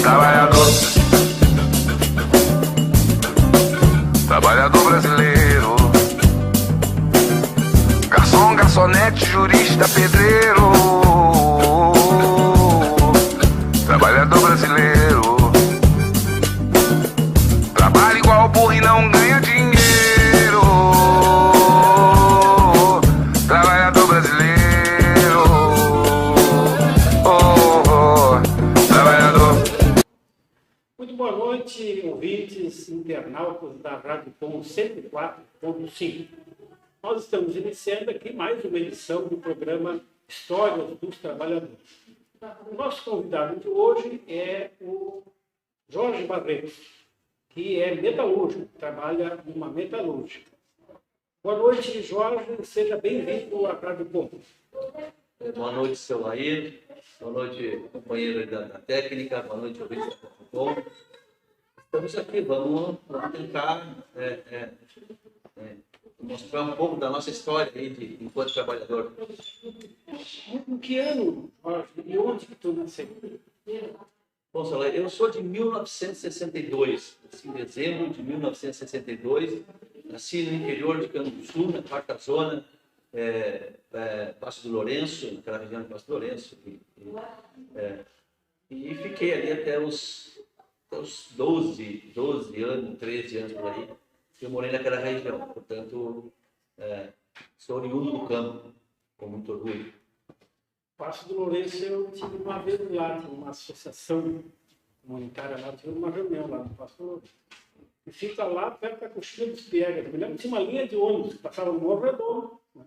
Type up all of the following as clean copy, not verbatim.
trabalhador, trabalhador brasileiro, garçom, garçonete, jurista, pedreiro, trabalhador brasileiro, trabalha igual burro e não ganha dinheiro. Trabalhador brasileiro, trabalhador. Muito boa noite, ouvintes, internautas da Rádio Com 104.5. Nós estamos iniciando aqui mais uma edição do programa Histórias dos Trabalhadores. O nosso convidado de hoje é o Jorge Barreto, que é metalúrgico, trabalha numa metalúrgica. Boa noite, Jorge, seja bem-vindo à Rádio Com. Boa noite, seu Lair. Boa noite, companheiro da técnica. Boa noite, ouvintes da Rádio Com. Estamos aqui, vamos tentar mostrar um pouco da nossa história aí enquanto trabalhador. Em que ano, Jorge, e onde que tu nasceu? Bom, seu Lair, eu sou de 1962, nasci em dezembro de 1962, nasci no interior de Canguçu, na quarta zona, Passo do Lourenço, naquela região de Passo do Lourenço, e fiquei ali até os 12 anos, 13 anos por aí, eu morei naquela região. Portanto, sou oriundo do campo, com muito orgulho. Passo do Lourenço, eu tive uma vez lá, tinha uma associação comunitária lá, tive uma reunião lá no Passo do Lourenço. E fica lá perto da Coxilha dos Piegas. Eu me lembro que tinha uma linha de ônibus que passava no Morro Redondo, né?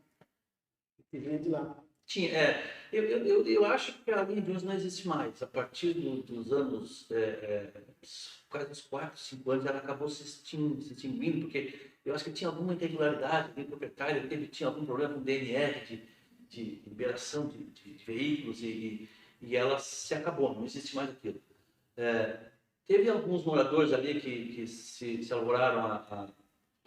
E vinha de lá. Tinha, eu acho que a linha de ônibus não existe mais. A partir dos anos, quase uns 4, 5 anos, ela acabou se extinguindo, porque eu acho que tinha alguma irregularidade do proprietário, tinha algum problema com o DNR de liberação de veículos e ela se acabou, não existe mais aquilo. Teve alguns moradores ali que se alvoraram a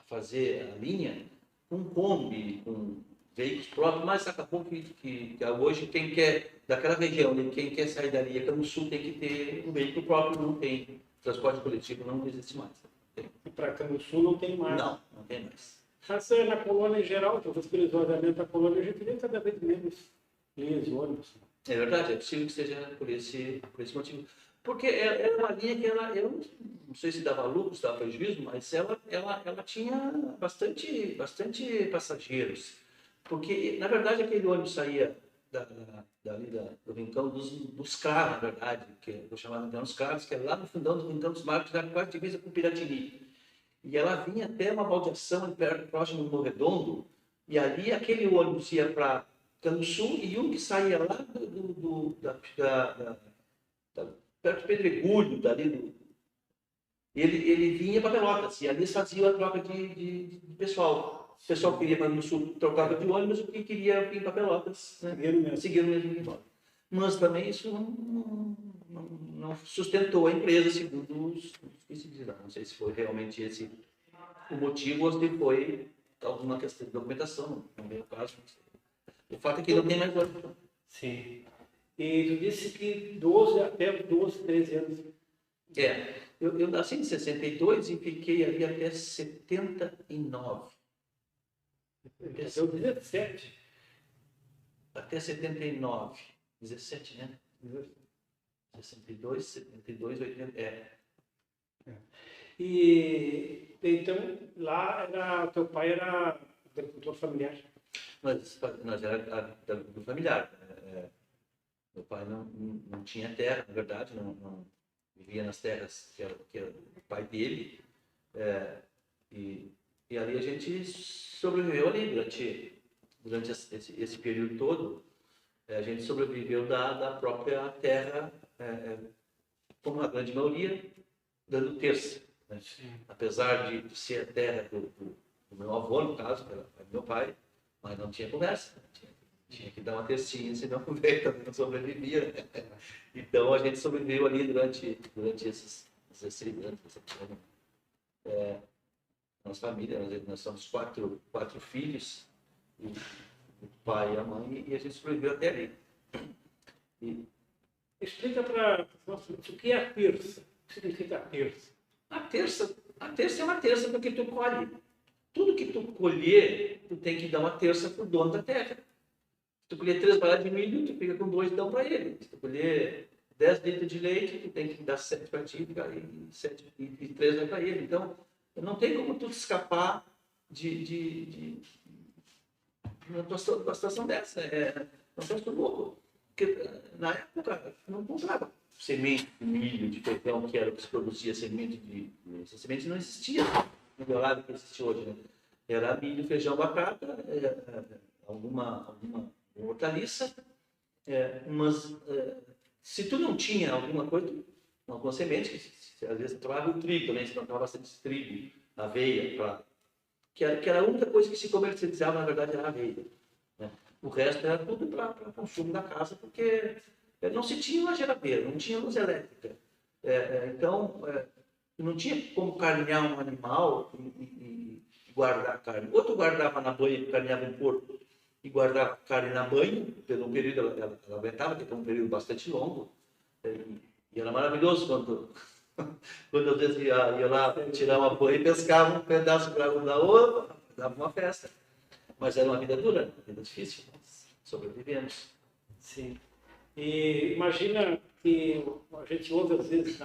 fazer a linha com Kombi, com veículos próprios, mas acabou que hoje quem quer, daquela região, quem quer sair dali, aqui no sul, tem que ter um veículo próprio, não tem transporte coletivo, não existe mais. E para cá no sul não tem mais. Não tem mais. Mas na colônia em geral, talvez pelo esvaziamento da colônia, a gente vê cada vez menos linhas de ônibus. É verdade, é possível que seja por esse motivo. Porque é uma linha que eu não sei se dava lucro, se dava prejuízo, mas ela tinha bastante passageiros. Porque, na verdade, aquele ônibus saía do rincão dos carros, na verdade, que eu chamava de dos carros, que era lá no fundão do rincão dos Marcos, da quase divisa com Piratini. E ela vinha até uma baldeação próximo do Morro Redondo, e ali aquele ônibus ia para Canguçu e um que saía lá perto do Pedregulho, ele vinha para Pelotas, e ali eles faziam a troca de pessoal. O pessoal que queria para o sul trocava de ônibus, o que queria vir para Pelotas, né? Seguiram mesmo embora. Mas também isso não sustentou a empresa, segundo os que se diz. Não sei se foi realmente esse o motivo ou se foi alguma questão de documentação, não é o caso. O fato é que não tem mais ônibus. Sim. E tu disse que até 12, 13 anos. Eu nasci em 62 e fiquei ali até 79. Até 17. Até 79. 17, né? 62, 72, 80. E então lá teu pai era agricultor familiar? Nós era agricultor familiar. Meu pai não tinha terra, na verdade, não vivia nas terras que era o pai dele. E ali a gente sobreviveu ali durante esse período todo. A gente sobreviveu da própria terra, como a grande maioria, dando terça. Né? Apesar de ser a terra do meu avô, no caso, que era meu pai, mas não tinha conversa. Tinha que dar uma tercinha, senão o velho também não sobrevivia. Então a gente sobreviveu ali durante esses 16 anos. Nossa família, nós somos quatro filhos, o pai e a mãe, e a gente sobreviveu até ali. Explica para nós o que é a terça. O que significa a terça? A terça é uma terça porque tu colhe. Tudo que tu colher, tu tem que dar uma terça para o dono da terra. Se tu colher 3 barras de milho, tu fica com 2 dão para ele. Se tu colher 10 litros de leite, tu tem que dar 7 para ti e 3 vai para ele. Então, não tem como tu escapar de uma situação dessa. É um troço louco. Porque na época não comprava semente de milho, de feijão, que era o que se produzia semente de. Essa semente não existia no melado que existe hoje. Né? Era milho, feijão, batata, alguma hortaliça, mas se tu não tinha alguma coisa, alguma semente, que às vezes tu trabalhava o trigo também, se plantava bastante trigo, aveia, que era a única coisa que se comercializava, na verdade, era a aveia. Né? O resto era tudo para consumo da casa, porque não se tinha uma geladeira, não tinha luz elétrica. Então, não tinha como carnear um animal e guardar carne. Ou tu guardava na banha, carneava um porco e guardava carne na banha, pelo período ela aguentava, que foi um período bastante longo. E era maravilhoso quando às vezes ia lá tirar uma banha e pescava um pedaço para da outra, dava uma festa. Mas era uma vida dura, uma vida difícil. Sobrevivemos. Sim. E imagina que a gente ouve às vezes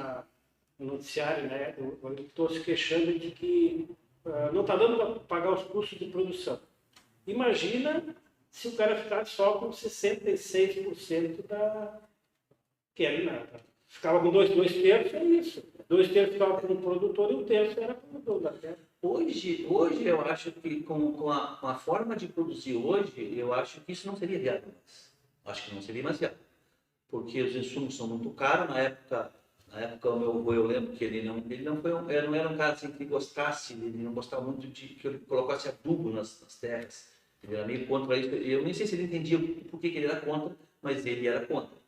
no noticiário, né, o agricultor se queixando de que não está dando para pagar os custos de produção. Imagina se o cara ficar só com 66% da... que era nada. Ficava com 2 terços, é isso. 2 terços ficava com o produtor e 1 terço era com o dono da terra. Hoje eu acho que com a forma de produzir hoje, eu acho que isso não seria viável mais. Acho que não seria mais viável. Porque os insumos são muito caros. Na época o meu avô, eu lembro que ele não era um cara assim que gostasse, ele não gostava muito de que ele colocasse adubo nas terras. Ele era meio contra isso. Eu nem sei se ele entendia por que ele era contra, mas ele era contra.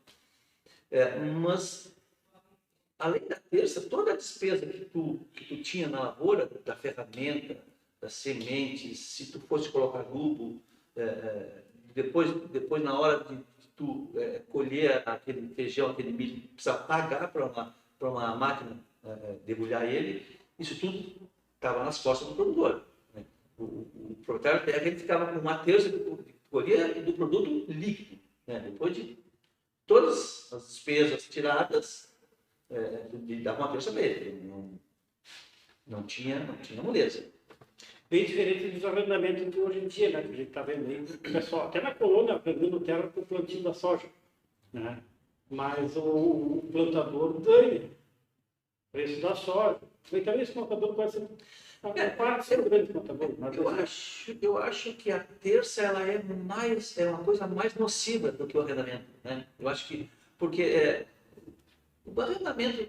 Mas, além da terça, toda a despesa que tu tinha na lavoura, da ferramenta, das sementes, se tu fosse colocar adubo, depois na hora de tu colher aquele feijão, aquele milho, precisa pagar para uma máquina debulhar ele, isso tudo estava nas costas do produtor. Né? O proprietário da terra, ele ficava com 1/3 do colher e do produto líquido. Né? Depois de todas as despesas tiradas, dava 1/3 para ele. Não tinha moleza. Bem diferente dos arrendamentos de hoje em dia, né? Que a gente está vendo aí, o pessoal, até na colônia, arrendando terra para o plantio da soja. Né? Mas o plantador ganha o preço da soja. Então esse plantador pode ser... Pode ser um grande plantador. Eu acho que a terça ela é uma coisa mais nociva do que o arrendamento. Né? Eu acho que... Porque o arrendamento,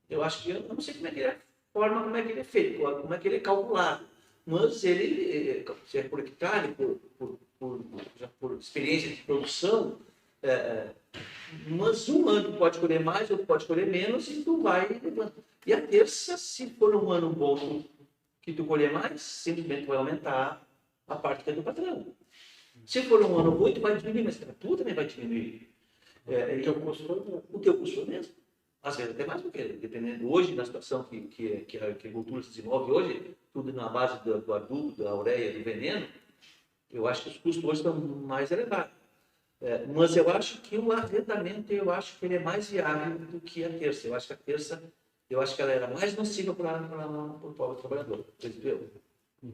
eu acho que... Eu não sei como é que é a forma, como é que ele é feito, como é que ele é calculado. Mas ele, se é por hectare, por experiência de produção, mas um ano pode colher mais, outro pode colher menos, e tu vai levando. E a terça, se for um ano bom que tu colher mais, simplesmente vai aumentar a parte que é do patrão. Se for um ano ruim, tu vai diminuir, mas tu também vai diminuir. O teu custo mesmo. Às vezes até mais, porque dependendo hoje da situação que a agricultura se desenvolve hoje, tudo na base do adubo, da ureia, do veneno, eu acho que os custos hoje estão mais elevados. Mas eu acho que o arrendamento, eu acho que ele é mais viável do que a terça. Eu acho que a terça, ela era mais nociva para o pobre trabalhador. Eu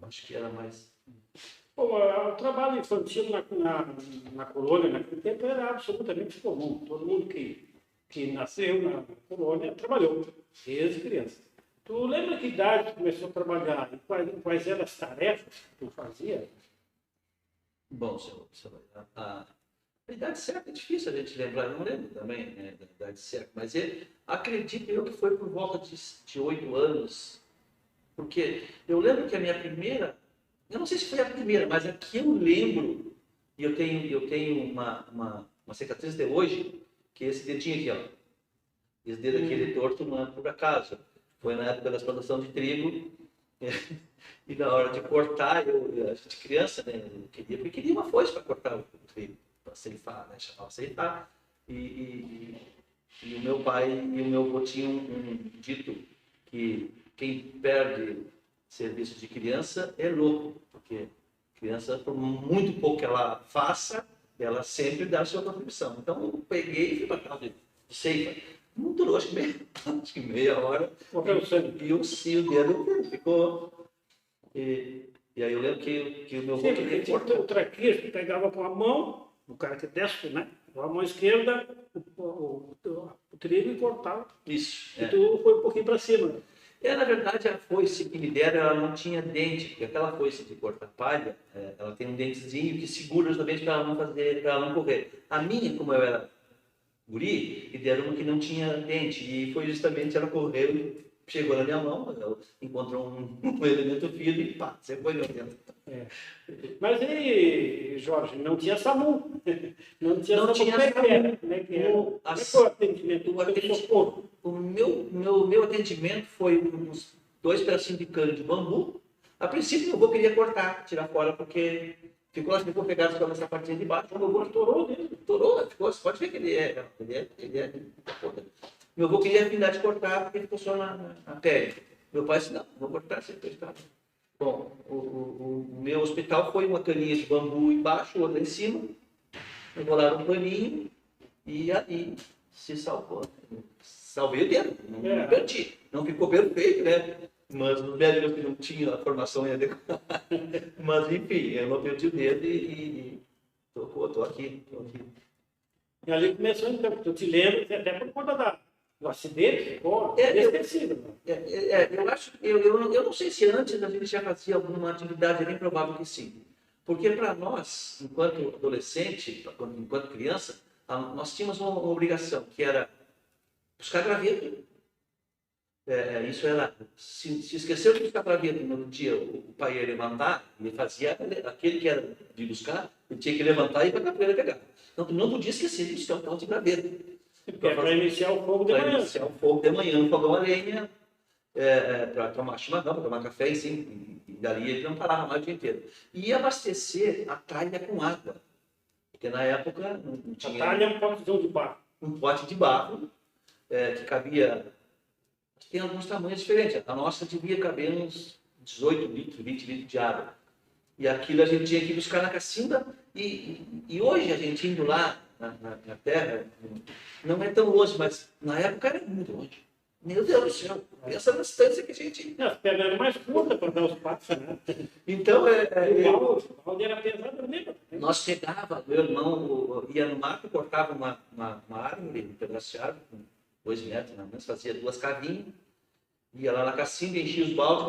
acho que era mais... Bom, o trabalho infantil na colônia, naquele tempo, era absolutamente comum. Todo mundo que nasceu na colônia trabalhou, desde criança. Tu lembra que idade tu começou a trabalhar e quais eram as tarefas que tu fazia? Bom, a idade certa é difícil a gente lembrar, eu não lembro também, né, da idade certa, mas acredito eu que foi por volta de 8 anos, porque eu lembro que a minha primeira, eu não sei se foi a primeira, mas a que eu lembro, e eu tenho uma cicatriz de hoje, que esse dedinho aqui, ó, esse dedo aqui ele torto não é por acaso, foi na época da plantação de trigo, e na hora de cortar, a gente criança, né, eu queria uma foice para cortar o trigo, para ceifar, né, chamava ceifar, e E o meu pai e o meu avô tinham um dito que quem perde serviço de criança é louco, porque criança, por muito pouco que ela faça, ela sempre dá a sua contribuição. Então eu peguei e fui para casa de ceifa. Não durou, acho que meia hora. Morreu o sangue. E o dedo ficou. E aí eu lembro que o meu avô Sim, queria porque tinha cortar. o traquejo que pegava com a mão, o cara que desce, né? Com a mão esquerda, o trigo e cortava. Isso. E tu foi um pouquinho para cima. Na verdade, a foice que me deram, ela não tinha dente, porque aquela foice de cortar palha, ela tem um dentezinho que segura justamente para ela não correr. A minha, como eu era guri, e deram uma que não tinha dente, e foi justamente ela correu e chegou na minha mão, ela encontrou um elemento firme e pá, você foi meu dentro. Mas e, Jorge, não tinha SAMU. Não tinha Não SAMU. tinha Como é que era? SAMU. Como é que era? Como é que As- foi o atendimento? o atendimento- O meu atendimento foi uns 2 pedacinhos de cano de bambu. A princípio, meu avô queria cortar, tirar fora, porque ficou assim, ficou pegado só nessa partinha de baixo. Meu avô estourou dele, ficou, você pode ver que ele é. Meu avô queria afinar de cortar, porque ficou só na pele. Meu pai disse, não, vou cortar, você está. Bom, o meu hospital foi uma caninha de bambu embaixo, outra em cima. Enrolaram um paninho e aí se salvou. Salvei o dedo, não perdi. Não ficou perfeito, né? Mas os médicos que não tinham a formação adequada. Mas enfim, eu não perdi o dedo e tô aqui. E ali começou, então, tu te lembra, até por conta do acidente, ficou Eu esquecido. acho, eu não sei se antes a gente já fazia alguma atividade, é bem provável que sim. Porque para nós, enquanto adolescente, enquanto criança, nós tínhamos uma obrigação, que era buscar graveto. Isso era, se esqueceu de buscar graveto no outro dia, o pai ia levantar, e fazia aquele que era de buscar, ele tinha que levantar e ir para a capoeira pegar. Então, tu não podia esquecer de buscar o tal de graveto. Para iniciar o fogo de Para manhã. iniciar o fogo de manhã, no fogão a lenha, para tomar chimarrão, para tomar café, e dali ele não parava mais o dia inteiro. E abastecer a talha com água, porque na época não tinha... A talha é um potezão de barro. Um pote de barro, que cabia... Tem alguns tamanhos diferentes. A nossa devia caber uns 18 litros, 20 litros de água. E aquilo a gente tinha que buscar na cacimba. E hoje a gente indo lá na terra, não é tão longe, mas na época era muito longe. Meu Deus do céu, pensa na distância que a gente... As pernas eram mais curtas para dar os passos, né? Então, O balde era pesado mesmo. nós chegava, meu irmão ia no mato, cortava uma árvore, um pedaço de árvore, com 2 metros, mais ou menos, fazia 2 cavinhas, ia lá na cacimba, enchia os baldes,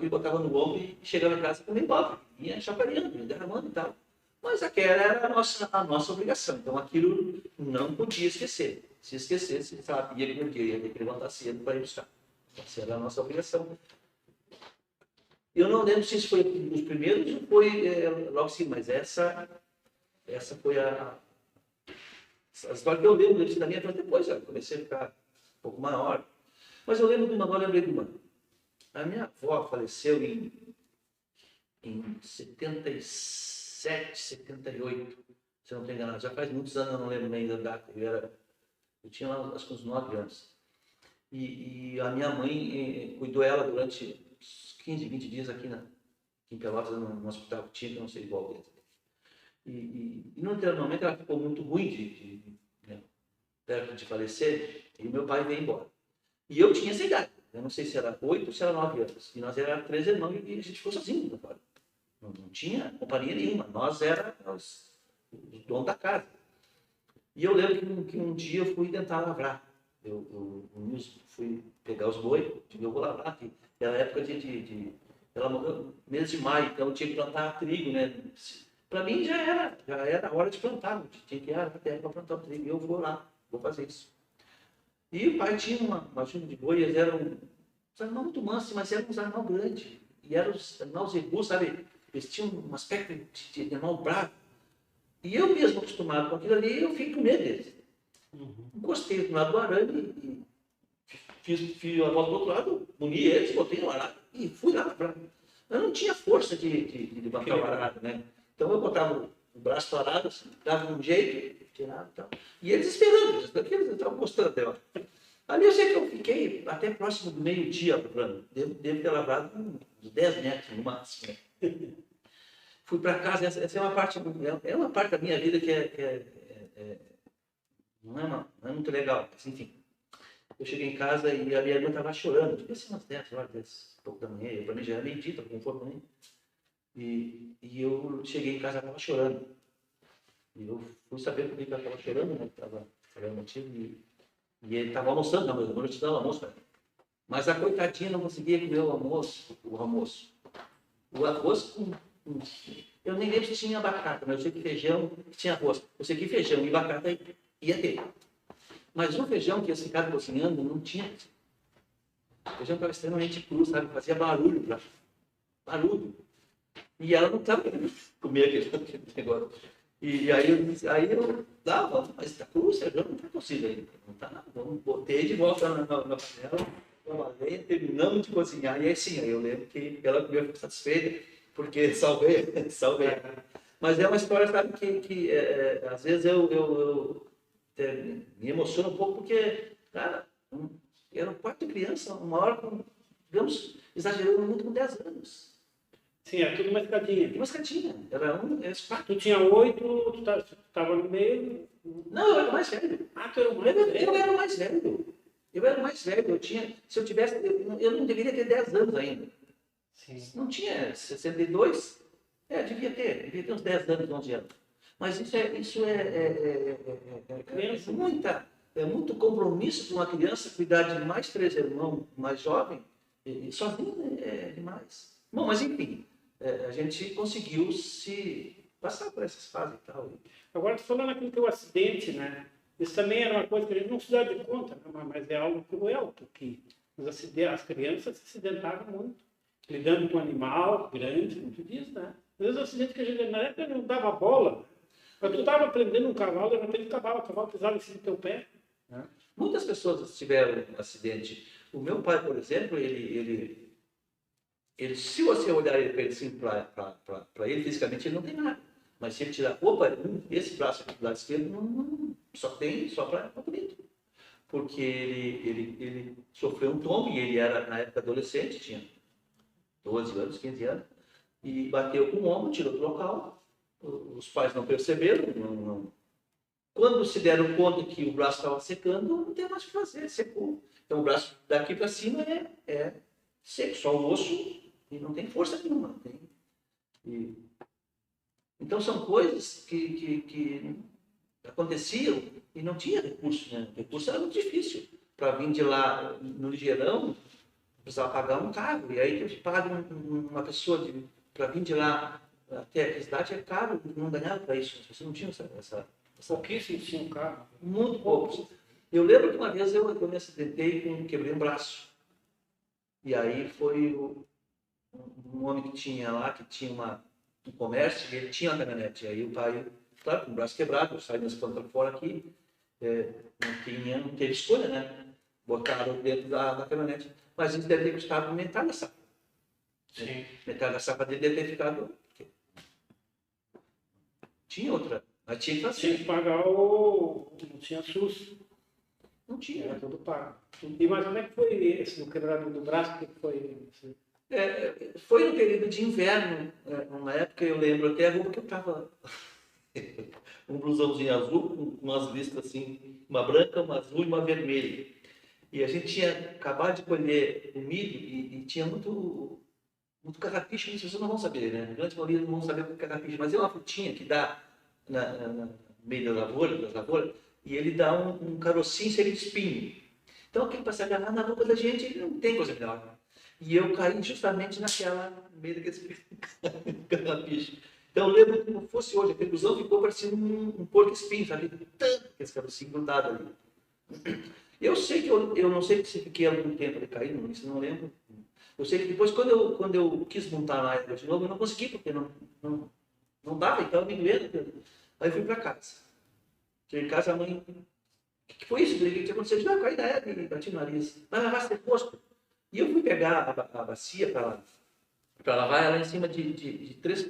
botava no ombro e chegava em casa com meio balde. Ia chacoalhando, derramando e tal. Mas aquela era a nossa obrigação. Então aquilo não podia esquecer. Se esquecesse, sabia que no dia ia ter que levantar cedo para ir buscar. Essa era a nossa obrigação. Eu não lembro se isso foi os primeiros ou foi logo sim, mas essa foi a história que eu lembro da minha vida. Depois eu comecei a ficar um pouco maior. Mas eu lembro de uma, agora lembrei de uma. A minha avó faleceu em 77, 78, se eu não estou enganado. Já faz muitos anos, eu não lembro nem da data. Eu tinha lá, acho que uns 9 anos. E a minha mãe cuidou ela durante uns 15, 20 dias aqui em Pelotas, no hospital que tinha, que eu não sei qual deles. E no determinado momento ela ficou muito ruim, perto de falecer, e meu pai veio embora. E eu tinha essa idade. Eu não sei se era 8 ou se era 9 anos. E nós éramos 3 irmãos e a gente ficou sozinho. Não tinha companhia nenhuma. Nós éramos os donos da casa. E eu lembro que um dia eu fui tentar lavrar. Eu fui pegar os boi, eu vou lavrar. Era época ela morreu mês de maio, então eu tinha que plantar trigo, né? Para mim já era a hora de plantar. Tinha que ir à terra para plantar o trigo. E eu vou lá, vou fazer isso. E o pai tinha uma junta de boi, eles eram uns animais muito mansos, mas eram uns animais grandes. E eram os animais zebu, sabe? Eles tinham um aspecto de animal bravo. E eu mesmo, acostumado com aquilo ali, eu fiquei com medo deles. Encostei do lado do arame e fiz a volta do outro lado, uni eles, botei no arado e fui lá para... Eu não tinha força de levantar o arado, né? Então eu botava o braço do arado, assim, dava um jeito tirava e tal. E eles esperando, eles estavam gostando dela. Ali eu sei que eu fiquei até próximo do meio-dia procurando. Devo ter lavrado uns 10 metros no máximo. Fui para casa, essa é uma parte da minha vida que não é muito legal, mas enfim. Eu cheguei em casa e a minha irmã estava chorando, devia ser umas 10 horas, 10 e pouco da manhã, para mim já era meio-dia, estava com fome também. E eu cheguei em casa, ela estava chorando. E eu fui saber por que ela estava chorando, né? Estava motivo, e ele estava almoçando, não, mas eu não te dava almoço para ele. Mas a coitadinha não conseguia comer o almoço. O arroz com... Eu nem lembro se tinha batata, mas eu sei que feijão tinha arroz. Eu sei que feijão e batata ia ter. Mas o feijão que eles ficaram cozinhando não tinha. O feijão estava extremamente cru, sabe? Fazia barulho. Barulho. E ela não estava querendo comer aquele negócio. E aí eu dava, mas está cru, o feijão não está cozido ainda. Não está nada. Botei de volta na panela, trabalhei, terminamos de cozinhar. E aí sim, aí eu lembro que ela comeu satisfeita, porque salvei. Mas é uma história, sabe, que às vezes eu me emociona um pouco, porque, cara, eu era um quarto de criança, uma hora com, digamos, exagerando muito, com 10 anos. Sim, é tudo uma escadinha. Uma escadinha. Era Tu tinha 8, tu estava no meio. Não, eu era mais velho. Ah, tu era o mais velho? Eu era mais velho. Eu era mais velho. Eu tinha, se eu tivesse, eu não deveria ter 10 anos ainda. Sim. Não tinha 62? Devia ter uns 10 anos, 11 anos. Mas isso é muito compromisso para uma criança cuidar de mais 3 irmãos mais jovem, e sozinho é demais. Bom, mas enfim, a gente conseguiu se passar por essas fases e tal. Agora, tu falando naquele teu acidente, né? Isso também era uma coisa que a gente não se dá de conta, né? Mas é algo cruel, porque as crianças se acidentavam muito, lidando com um animal grande, como tu diz, né? Às vezes o acidente que a gente, na época, não dava bola. Mas tu estava prendendo um cavalo, de repente o cavalo pisava em cima do teu pé. Né? Muitas pessoas tiveram um acidente. O meu pai, por exemplo, ele se você olhar ele assim para ele fisicamente, ele não tem nada. Mas se ele tirar, esse braço aqui do lado esquerdo só para bonito. Porque ele sofreu um tombo, e ele era, na época, adolescente, tinha 12 anos, 15 anos, e bateu com o ombro, tirou do local. Os pais não perceberam, Quando se deram conta que o braço estava secando, não tem mais o que fazer, secou. Então o braço daqui para cima é seco, só o osso, e não tem força nenhuma. Então são coisas que aconteciam e não tinha recurso, né? O recurso era muito difícil. Para vir de lá no ligeirão, precisava pagar um carro, e aí que paga uma pessoa para vir de lá até a cidade é caro, não ganhava para isso. Você não tinha essa... Pouquíssimo tinha um carro. Muito poucos. Eu lembro que uma vez eu me acidentei quebrei um braço. E aí foi um homem que tinha lá, que tinha um comércio, e ele tinha uma caminhonete. E aí o pai, claro, com o braço quebrado, eu saí nesse plano fora aqui, não teve escolha, né? Botaram dentro da caminhonete. Mas isso deve ter custado metade da safra. Sim. Metade da safra dele deve ter ficado... Tinha outra, mas tinha que fazer. Tinha que pagar não tinha SUS. Não tinha. Era tudo pago. E mas como é que foi esse do quebrado do braço? Que foi? Foi no período de inverno, uma época eu lembro até a roupa que eu estava. Um blusãozinho azul, com umas listas assim, uma branca, uma azul e uma vermelha. E a gente tinha acabado de colher o milho e tinha muito carrapicho, isso vocês não vão saber, né? A grande maioria não vão saber o que é carrapicho, mas é uma frutinha que dá no meio das lavouras, e ele dá um carocinho cheio de espinho. Então, aquele para se agarrar na roupa da gente, ele não tem coisa melhor. E eu caí justamente no meio daquele carrapicho. Então, eu lembro como fosse hoje, aquele blusão ficou parecendo um porco-espinho, sabe? Esse carocinho grudado ali. Eu sei que eu não sei se fiquei algum tempo ali caído, isso não lembro. Eu sei que depois, quando eu quis montar na área de novo, eu não consegui, porque não dava, então me doendo. Aí eu fui para casa. Cheguei em casa, a mãe... O que foi isso? O que tinha acontecido? Eu caí da égua e bati no nariz. Vai lavar esse rosto. E eu fui pegar a bacia para lavar ela em cima de três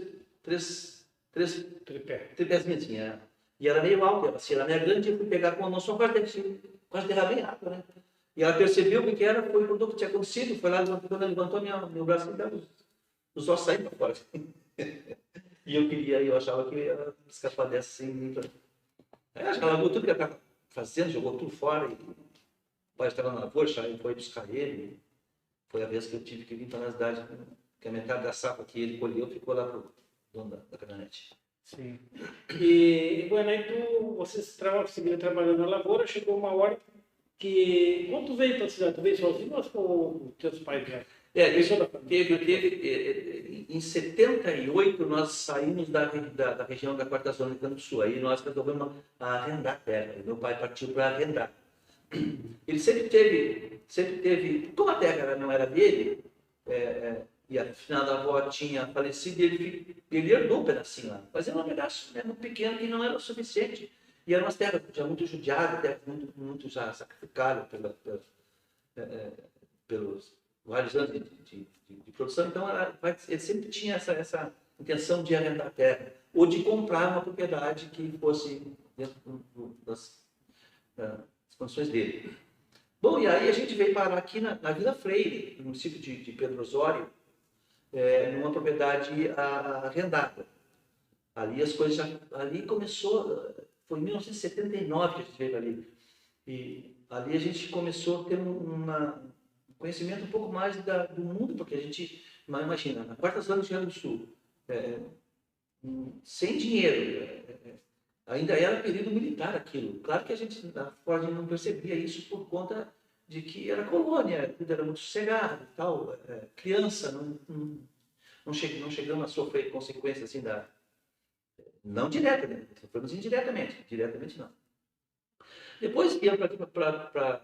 tripézinhos, assim. E era meio alta, a bacia era meio grande, eu fui pegar com a mão só quase derramei água, né? E ela percebeu o que era, foi o que tinha acontecido, foi lá, quando ela levantou meu braço e os ossos saíram para fora. E eu achava que eu ia escapar dessa sem mim. Aí ela largou tudo que ela estava fazendo, jogou tudo fora. E o pai estava na lavoura, foi buscar ele. Foi a vez que eu tive que vir para a cidade, que a metade da safra que ele colheu ficou lá para o dono da caminhonete. Sim. E, bueno, aí vocês seguiram trabalhando na lavoura, chegou uma hora que... Quando tu veio para a cidade, tu veio sozinho ou com teus pais já? Isso em 78 nós saímos da região da Quarta Zona do Canto Sul. Aí nós resolvemos arrendar terra. Meu pai partiu para arrendar. Ele sempre teve, como a terra não era dele, e afinal a avó tinha falecido, ele herdou um pedacinho lá. Mas era um pedaço muito pequeno que não era o suficiente. E eram umas terras já muito judiadas, terras muito já sacrificadas pelos vários anos de produção. Então ele sempre tinha essa intenção de arrendar a terra ou de comprar uma propriedade que fosse dentro das condições dele. Bom, e aí a gente veio parar aqui na Vila Freire, no município de Pedro Osório, numa propriedade arrendada. Ali as coisas ali começou, foi em 1979 que a gente veio ali. E ali a gente começou a ter um conhecimento um pouco mais do mundo, porque a gente, imagina, na Quarta Zona do Rio Grande do Sul, sem dinheiro, ainda era período militar aquilo. Claro que a gente não percebia isso por conta de que era colônia, tudo era muito sossegado e tal. Criança, não chegamos a sofrer consequências assim não diretamente, sofremos indiretamente, diretamente não. Depois viemos para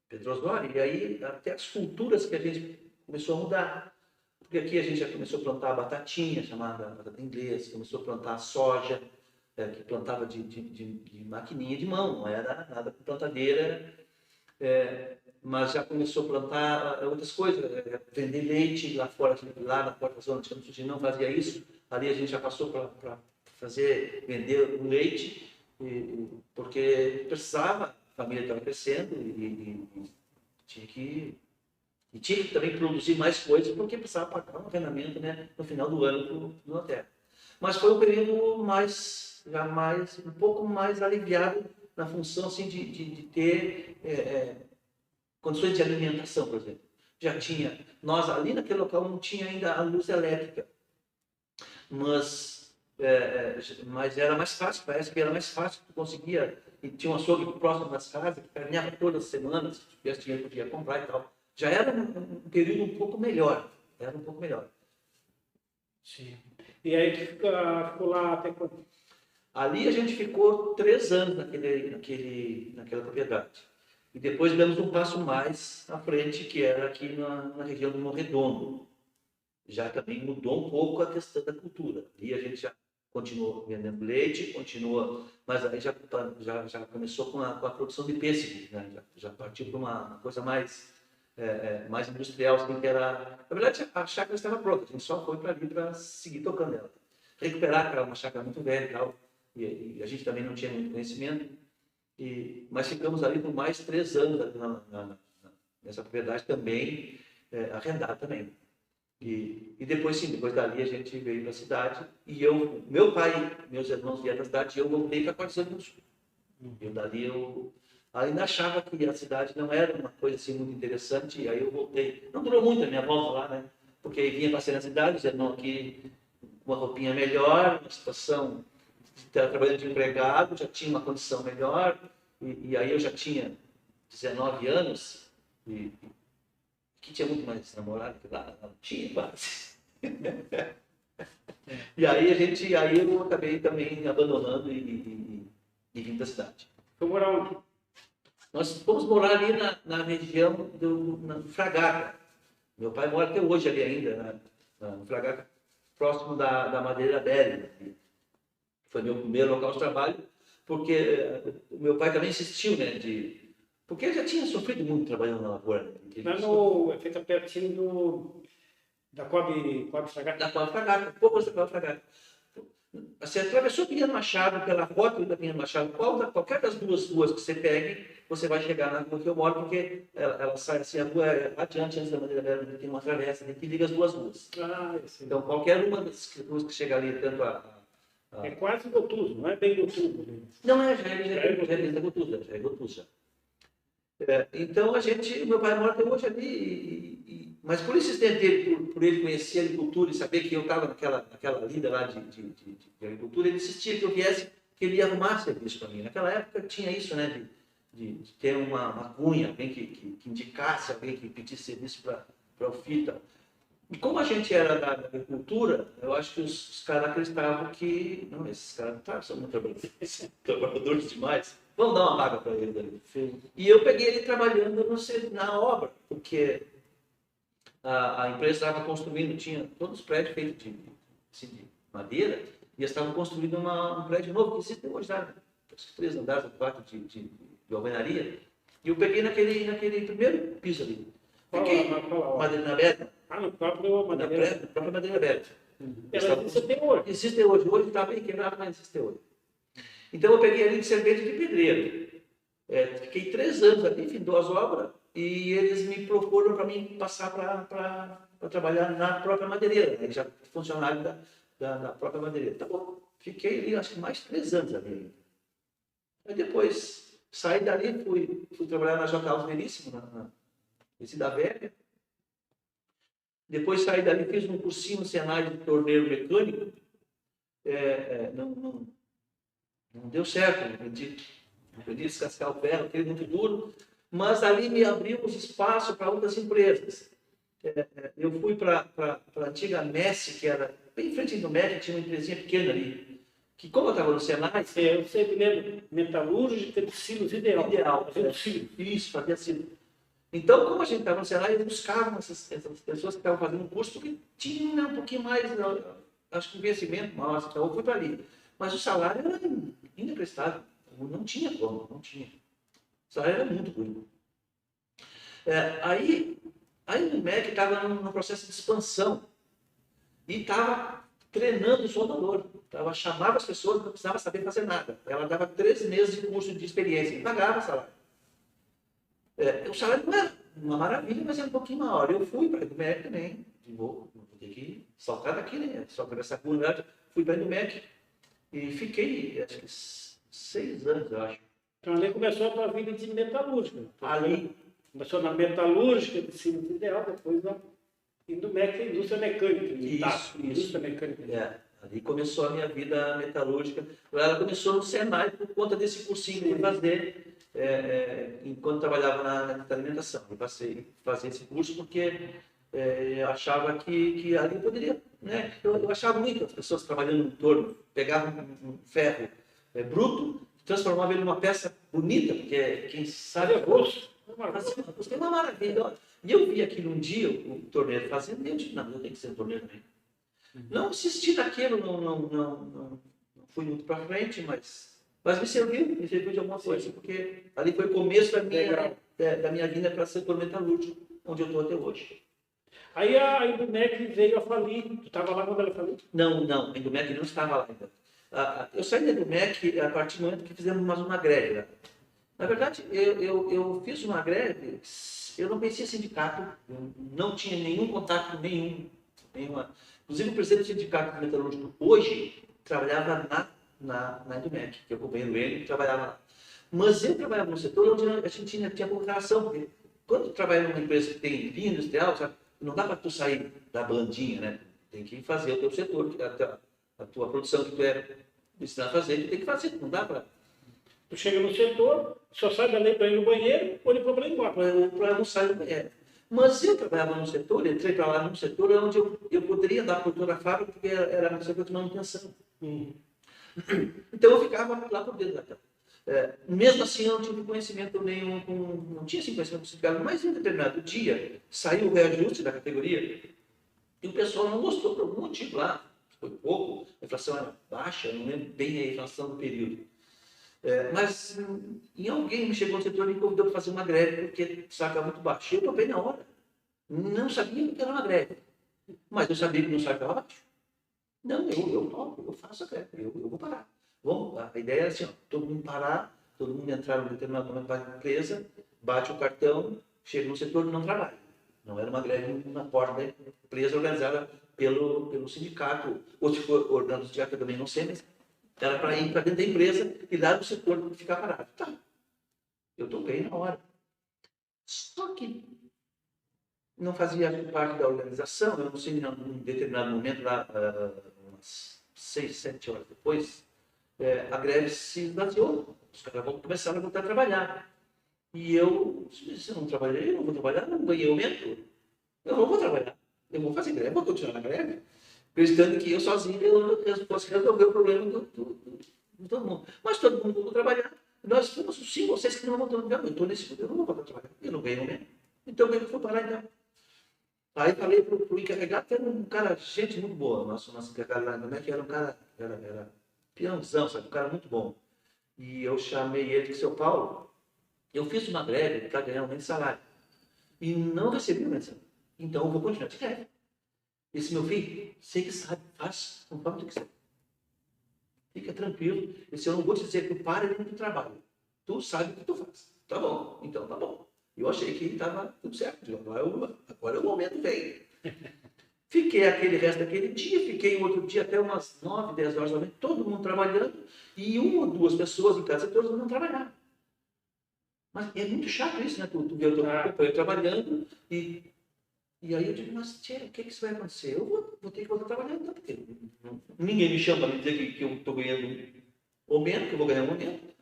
Pedro Osório, e aí até as culturas que a gente começou a mudar. Porque aqui a gente já começou a plantar a batatinha, chamada batata inglesa, começou a plantar soja, que plantava de maquininha de mão, não era nada com plantadeira, mas já começou a plantar outras coisas, vender leite lá fora, lá na Quarta Zona, a gente não fazia isso, ali a gente já passou para vender o leite, porque precisava, a família estava crescendo e tinha que também produzir mais coisas, porque precisava pagar um arrendamento, né, no final do ano no hotel. Mas foi um período um pouco mais aliviado na função assim, de ter condições de alimentação, por exemplo. Já tinha, nós ali naquele local não tinha ainda a luz elétrica, mas era mais fácil, parece que era mais fácil, tu conseguia, e tinha um açougue próximo das casas, que carneava todas as semanas, se tivesse dinheiro podia comprar e tal. Já era um período um pouco melhor. Sim. E aí tu ficou lá até quando? Ali a gente ficou 3 anos naquela propriedade. E depois demos um passo mais à frente, que era aqui na região do Morredondo. Já também mudou um pouco a questão da cultura. Ali a gente já continuou vendendo leite, mas aí já começou com a produção de pêssego, né? Já partiu para uma coisa mais industrial, assim, que era... Na verdade, a chácara estava pronta, a gente só foi para ali para seguir tocando ela. Recuperar, que era uma chácara muito velha e tal, e a gente também não tinha muito conhecimento, mas ficamos ali por mais 3 anos nessa propriedade também, arrendada também. E depois dali a gente veio para a cidade, e meu pai, meus irmãos vieram da cidade, e eu voltei para Quarta Zona do Sul. Eu ainda achava que a cidade não era uma coisa assim muito interessante, e aí eu voltei. Não durou muito a minha volta lá, né? Porque aí vinha passear na cidade, dizendo, não, aqui uma roupinha melhor, uma situação, trabalhando de empregado, já tinha uma condição melhor, e aí eu já tinha 19 anos, e que tinha muito mais namorado que lá, não tinha quase. E aí eu acabei também abandonando e vim para a cidade. Foi morar onde? Nós fomos morar ali na região do Fragata. Meu pai mora até hoje ali ainda, no Fragata, próximo da Madeira Velha. Foi meu primeiro local de trabalho, porque o meu pai também insistiu, né, porque ele já tinha sofrido muito trabalhando na lavoura. Né? Fica pertinho da Coab Fragata. Da Coab Fragata, pouco da Coab Fragata. Você atravessou o Pinheiro Machado, pela rota da Pinheiro Machado, qualquer das duas ruas que você pegue, você vai chegar na rua que eu moro, porque ela sai assim, a rua é adiante, antes da Madeira Velha, tem uma travessa que liga as duas ruas. Então, qualquer uma das ruas que chega ali, tanto É quase Gotuso, não é bem Gotuso. Não, já é Gotuso. Então, meu pai mora até hoje ali, mas por insistente dele, por ele conhecer a agricultura e saber que eu estava naquela lida lá de agricultura, ele insistia que eu viesse, que ele ia arrumar serviço para mim. Naquela época tinha isso, né, de ter uma cunha, alguém que indicasse, alguém que pedisse serviço para o filho e tal. E como a gente era da agricultura, eu acho que os caras acreditavam que, não, esses caras são muito trabalhadores demais, vamos dar uma vaga para eles ali. Sim. E eu peguei ele trabalhando na obra, porque a empresa estava construindo, tinha todos os prédios feitos de madeira, e eles estavam construindo um prédio novo, que existe hoje lá, 3 andares, 4 de alvenaria, e eu peguei naquele primeiro piso ali. Fiquei Madeira Aberta. No próprio Madeira Aberta. própria Madeira Aberta. Ela existe até hoje. Existe hoje. Hoje está bem quebrado, mas existe hoje. Então eu peguei ali de servente de pedreiro. Fiquei 3 anos ali, fiz 2 obras, e eles me procuram para mim passar para trabalhar na própria madeireira, né? Já funcionário da própria madeireira. Tá bom. Fiquei ali, acho que mais 3 anos ali. Aí depois saí dali, fui trabalhar na J. Alves Veríssimo, na da Velha. Depois saí dali, fiz um cursinho no Senai de torneiro mecânico. Não deu certo, não aprendi descascar o ferro, aquele muito duro, mas ali me abriu os espaços para outras empresas. Eu fui para a antiga Messi, que era bem em frente do MEC, tinha uma empresinha pequena ali, que como eu estava no Senai... Eu sempre lembro, metalúrgica de silos ideal. Isso, fazia silo. Então, como a gente estava no Senai, eles buscavam essas pessoas que estavam fazendo um curso, porque tinham um pouquinho mais, acho que conhecimento maior, então eu fui para ali. Mas o salário era inacreditável, não tinha como, não tinha. O salário era muito ruim. Aí o MEC estava num processo de expansão e estava treinando o soldador. Chamava as pessoas, não precisava saber fazer nada. Ela dava 3 meses de curso de experiência e pagava salário. O salário não era uma maravilha, mas era um pouquinho maior. Eu fui para a Edumec também, de novo, vou ter que saltar daqui, né? Só para essa comunidade, fui para a Edumec e fiquei, acho que 6 anos, eu acho. Então ali começou a tua vida de metalúrgica. Ali. Começou na metalúrgica, de silos ideal, depois na Edumec, indústria mecânica. Isso. Indústria mecânica. Ali começou a minha vida metalúrgica. Ela começou no Senai por conta desse cursinho que eu fazer. Enquanto trabalhava na alimentação, eu passei a fazer esse curso porque eu achava que ali poderia, né? Eu achava muito as pessoas trabalhando no torno, pegavam um ferro bruto, transformavam ele numa peça bonita, porque quem sabe é rosto, é uma maravilha. E eu vi aquilo um dia, o torneiro fazendo, e eu disse, não, eu tenho que ser torneiro também. Não insisti naquilo, não fui muito para frente, mas me serviu de alguma coisa, porque ali foi o começo da minha vida para setor metalúrgico, onde eu estou até hoje. Aí a Edumec veio a falir. Tu estava lá quando ela faliu? Não, a Edumec não estava lá ainda. Eu saí da Edumec a partir do momento que fizemos mais uma greve. Né? Na verdade, eu fiz uma greve, eu não conhecia sindicato, eu não tinha nenhum contato, nenhuma. Inclusive, o presidente do sindicato metalúrgico hoje trabalhava na Edumec, que eu companheiro ele, trabalhava lá. Mas eu trabalhava no setor onde a gente tinha pouca relação, porque quando tu trabalha numa empresa que tem linha industrial, sabe, não dá para tu sair da bandinha, né? Tem que fazer o teu setor, a tua produção que tu é destinado a fazer, tu tem que fazer, não dá para... Tu chega no setor, só sai dali para ir no banheiro, ou ele para ir embora. Para não sair do banheiro. Mas eu trabalhava no setor, entrei para lá no setor onde eu poderia dar por toda a fábrica, porque era um setor de manutenção. Então eu ficava lá por dentro da casa. Mesmo assim eu não tive conhecimento nenhum, não tinha assim, conhecimento do sindicato, mas em determinado dia saiu o reajuste da categoria e o pessoal não gostou por algum motivo lá, foi pouco, a inflação era baixa, não lembro bem a inflação do período. Mas alguém me chegou no setor e me convidou para fazer uma greve porque o saco era muito baixo. Eu topei na hora, não sabia que era uma greve, mas eu sabia que não saco estava baixo. Não, eu topo, eu faço a greve, eu vou parar. Vamos, a ideia é assim, ó, todo mundo parar, todo mundo entrar num determinado momento para a empresa, bate o cartão, chega no setor e não trabalha. Não era uma greve na porta da empresa organizada pelo sindicato, ou se for ordenado do sindicato, eu também não sei, mas era para ir para dentro da empresa e dar o setor ficar parado. Tá, eu topei na hora. Só que não fazia parte da organização, eu não sei, em um determinado momento, lá, umas 6, 7 horas depois, a greve se esvaziou, os caras começaram a voltar a trabalhar. E eu disse, eu não trabalhei, eu não vou trabalhar, não ganhei aumento, eu não vou trabalhar, eu vou fazer greve, vou continuar na greve, acreditando que eu sozinho eu posso resolver o problema de todo mundo. Mas todo mundo vai trabalhar, nós fomos 5 ou 6 que não vão trabalhar, eu estou nesse mundo, eu não vou voltar a trabalhar, eu não ganhei aumento. Então eu vou parar então. Aí falei para o encarregado, que era um cara, gente muito boa, nosso encarregado lá no MEC era um cara, era peãozão, sabe, um cara muito bom. E eu chamei ele de seu Paulo, eu fiz uma greve para ganhar aumento de salário. E não recebi aumento de salário. Então eu vou continuar de greve. Esse meu filho, sei que sabe, faz conforme tu quiser. Fica tranquilo. Esse eu não vou te dizer que tu para dentro do trabalho. Tu sabe o que tu faz. Tá bom, então tá bom. Eu achei que estava tudo certo. Agora o momento veio. Fiquei aquele resto daquele dia, fiquei outro dia até umas 9, 10 horas da noite, todo mundo trabalhando, e 1 ou 2 pessoas em cada setor não trabalhavam. Mas é muito chato isso, né? Tu vê o teu companheiro trabalhando, e aí eu digo, mas tia, o que isso vai acontecer? Eu vou ter que voltar trabalhando, então, porque ninguém me chama para me dizer que eu estou ganhando aumento, que eu vou ganhar um aumento.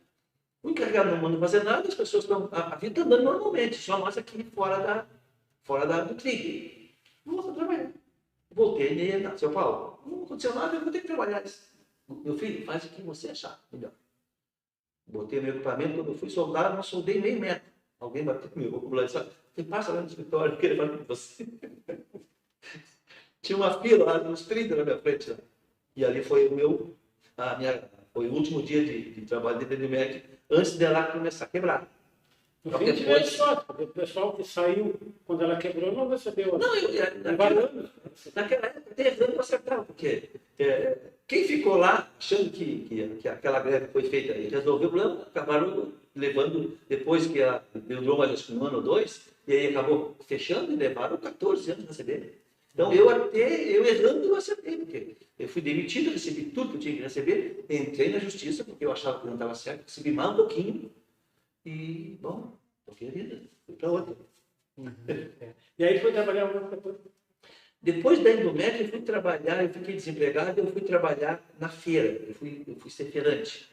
O encarregado não manda fazer nada, as pessoas estão. A vida está andando normalmente, só nós aqui fora do trilho. Não vou trabalhar. Voltei nele, seu Paulo, não aconteceu nada, eu vou ter que trabalhar isso. Meu filho, faz o que você achar melhor. Botei meu equipamento, quando eu fui soldar, não soldei meio metro. Alguém bateu no meu ocular e disse, você passa lá no escritório, eu quero falar com você. Tinha uma fila lá, uns 30 na minha frente. Lá. E ali foi foi o último dia de trabalho dentro do MEC, antes dela começar a quebrar. No fim, tive sorte, porque o pessoal que saiu quando ela quebrou não recebeu. Não, naquela época, até errando acertava, porque quem ficou lá achando que aquela greve foi feita e resolveu o problema, acabaram levando, depois que durou mais um ano ou 2, e aí acabou fechando e levaram 14 anos a receber. Então, eu errando, eu acertei, porque eu fui demitido, recebi tudo que eu tinha que receber, entrei na justiça, porque eu achava que não estava certo, recebi mais um pouquinho, e, bom, toquei a vida, fui para outra. E aí foi trabalhar uma coisa. Depois da Indomec, eu fui trabalhar, eu fiquei desempregado, eu fui trabalhar na feira, eu fui ser feirante.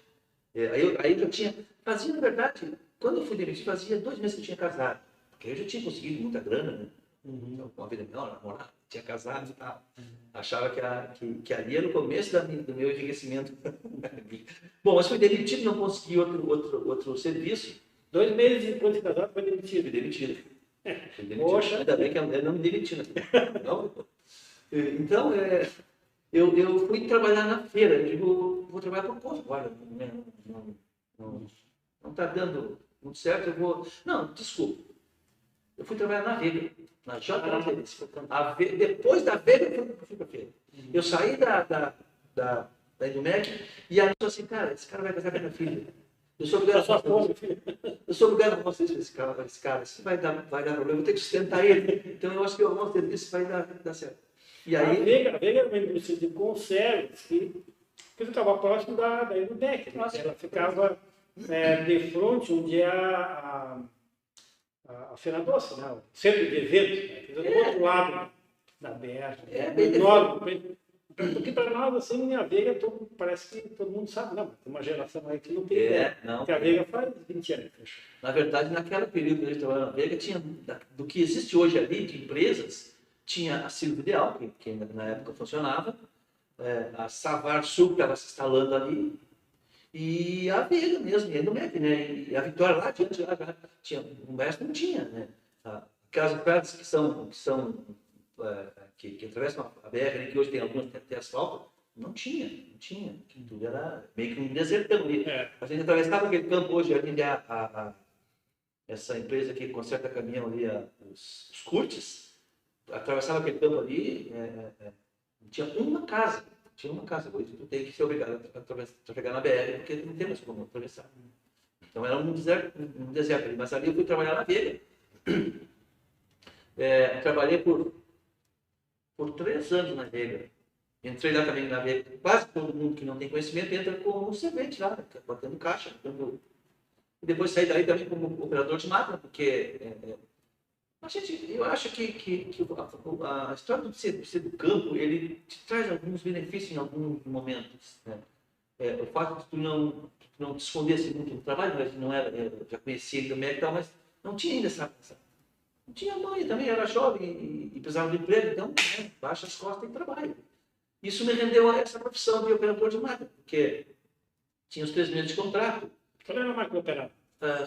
Aí eu já fazia, na verdade, quando eu fui demitido, fazia 2 meses que eu tinha casado, porque eu já tinha conseguido muita grana, né? Então, uma vida melhor, namorado, tinha casado e tal. Achava que ali era o começo do meu enriquecimento. Bom, mas fui demitido, não consegui outro serviço. 2 meses depois de casado, foi demitido. Fui demitido. Poxa. Ainda bem que a mulher não me demitiu. Não? Então, eu fui trabalhar na feira. Eu digo, vou trabalhar por conta agora. Não está dando muito certo, eu vou... Não, desculpa. Eu fui trabalhar na Vega, na JTV. Depois da Vega, eu fui para a feira. Eu saí da Indomec e ela disse assim, cara, esse cara vai casar com a minha filha. Eu sou obrigado a vocês, esse cara, isso vai dar problema, eu vou ter que sustentar ele. Então eu acho que o nosso serviço vai dar certo. E aí, a Vega era uma indústria de conservas que ficava próximo da Indomec. Ela ficava de frente onde é a Feira Doce, né? O centro de eventos, do outro lado da BR. Enorme. Porque para nós, assim, a Vega, parece que todo mundo sabe, não, tem uma geração aí que não tem ideia. Porque a Vega faz 20 anos. Na verdade, naquele período que a gente trabalhava na Vega, tinha, do que existe hoje ali de empresas, tinha a Silvio Ideal, que ainda na época funcionava, a Savar Sul, que estava se instalando ali, e a Vega mesmo, e a Indomec, né? E a Vitória lá adiante, lá tinha, o resto não tinha, né? Aquelas empresas que atravessam a BR, que hoje tem algumas tem asfalto, não tinha. Tudo era meio que um desertão ali. A gente atravessava aquele campo hoje, ali essa empresa que conserta caminhão ali, os Curtis, atravessava aquele campo ali, tinha uma casa. tinha uma casa. Hoje tu tem que ser obrigado a trafegar na BR, porque não tem mais como atravessar. Então era um deserto ali. Mas ali eu fui trabalhar na Veiga. Trabalhei por 3 anos na Veiga. Entrei lá também na Veiga. Quase todo mundo que não tem conhecimento entra como servente lá, batendo caixa. E depois saí daí também como operador de máquina, porque eu acho que a história de ser do campo, ele te traz alguns benefícios em alguns momentos. Né? O fato de tu não te escondesse muito no trabalho, mas não era, já conhecia ainda o médico e tal, mas não tinha ainda essa. Não tinha mãe também, era jovem e precisava de emprego, então baixa as costas e trabalho. Isso me rendeu a essa profissão de operador de máquina, porque tinha os 3 meses de contrato. Qual era a máquina operada?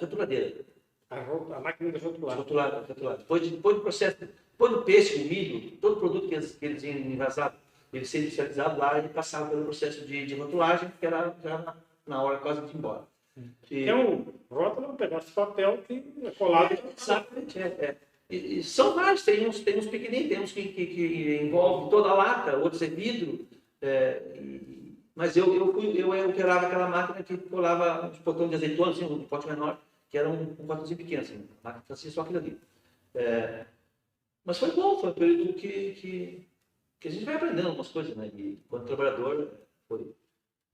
Rotuladeira. A máquina de rotulagem. Rotulado. Depois do processo, depois do peixe, o milho, todo produto que eles iam envasar, ele ser industrializado lá, ele passava pelo processo de rotulagem, que era já na hora quase de ir embora. Então, rótula é um pedaço de papel que é colado. Exatamente, E são vários, tem uns pequenininhos, tem uns que envolvem toda a lata, outros é vidro. Mas eu operava aquela máquina que colava uns potões de azeitona, assim, um pote menor, que era um potãozinho pequeno, assim, a máquina fazia só aquilo ali. Mas foi bom, foi um período que a gente vai aprendendo algumas coisas, né? E quando trabalhador,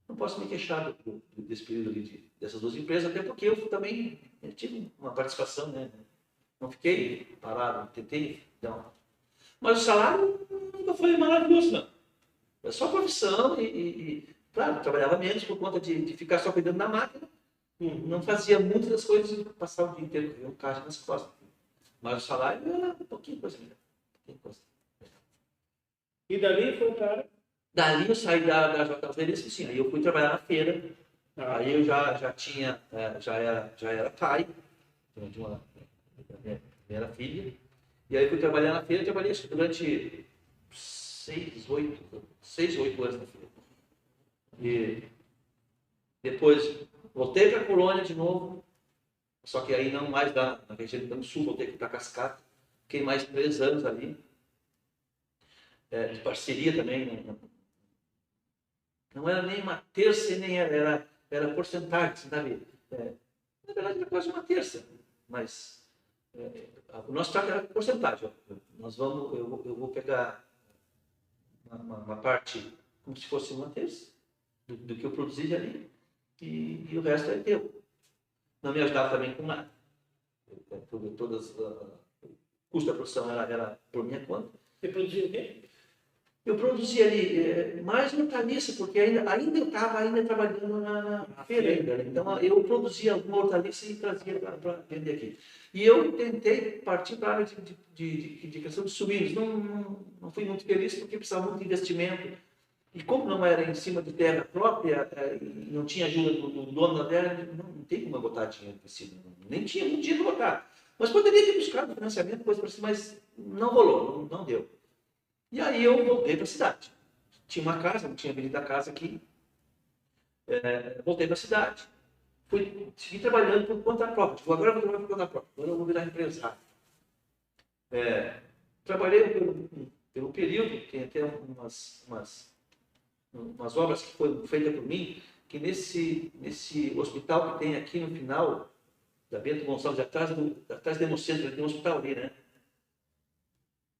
não posso me queixar desse período ali, dessas 2 empresas, até porque eu também tive uma participação, né? Não fiquei parado, tentei, não. Mas o salário nunca foi maravilhoso, não. É só profissão claro, trabalhava menos por conta de ficar só cuidando da máquina. Não fazia muitas das coisas e passava o dia inteiro com um caixa nas costas. Mas o salário era um pouquinho coisa melhor. E dali foi para... Dali eu saí da JFL, sim, aí eu fui trabalhar na feira. Aí eu já tinha, já era pai de uma primeira filha. E aí eu fui trabalhar na feira, trabalhei durante 6, 8 anos na feira. E depois voltei para a colônia de novo, só que aí não mais na região do sul, voltei para Cascata. Fiquei mais 3 anos ali, de parceria também. Não era nem uma terça, nem era porcentagem, sabe? Na verdade era quase uma terça, mas o nosso trato era porcentagem. Eu vou pegar uma parte como se fosse uma terça do que eu produzi ali e o resto é teu. Não me ajudava também com nada. O custo da produção era por minha conta. Você produzia o quê? Eu produzia ali mais hortaliça, porque ainda eu estava trabalhando na feira ainda. Né? Então eu produzia alguma hortaliça e trazia para vender aqui. E eu tentei partir para a área de criação de suínos. Não fui muito feliz porque precisava muito de investimento. E como não era em cima de terra própria, e não tinha ajuda do dono da terra, não tem como eu botar dinheiro em cima. Nem tinha muito dinheiro para botar. Mas poderia ter buscado financiamento, coisa assim, mas não rolou, não deu. E aí eu voltei para a cidade. Tinha uma casa, não tinha vendido a casa aqui. Voltei para a cidade. Segui trabalhando por conta própria. Agora eu vou trabalhar por conta própria. Agora eu vou virar empresário. Trabalhei pelo período, tem até umas obras que foram feitas por mim, que nesse hospital que tem aqui no final, da Bento Gonçalves, atrás do Hemocentro, tem um hospital ali, né?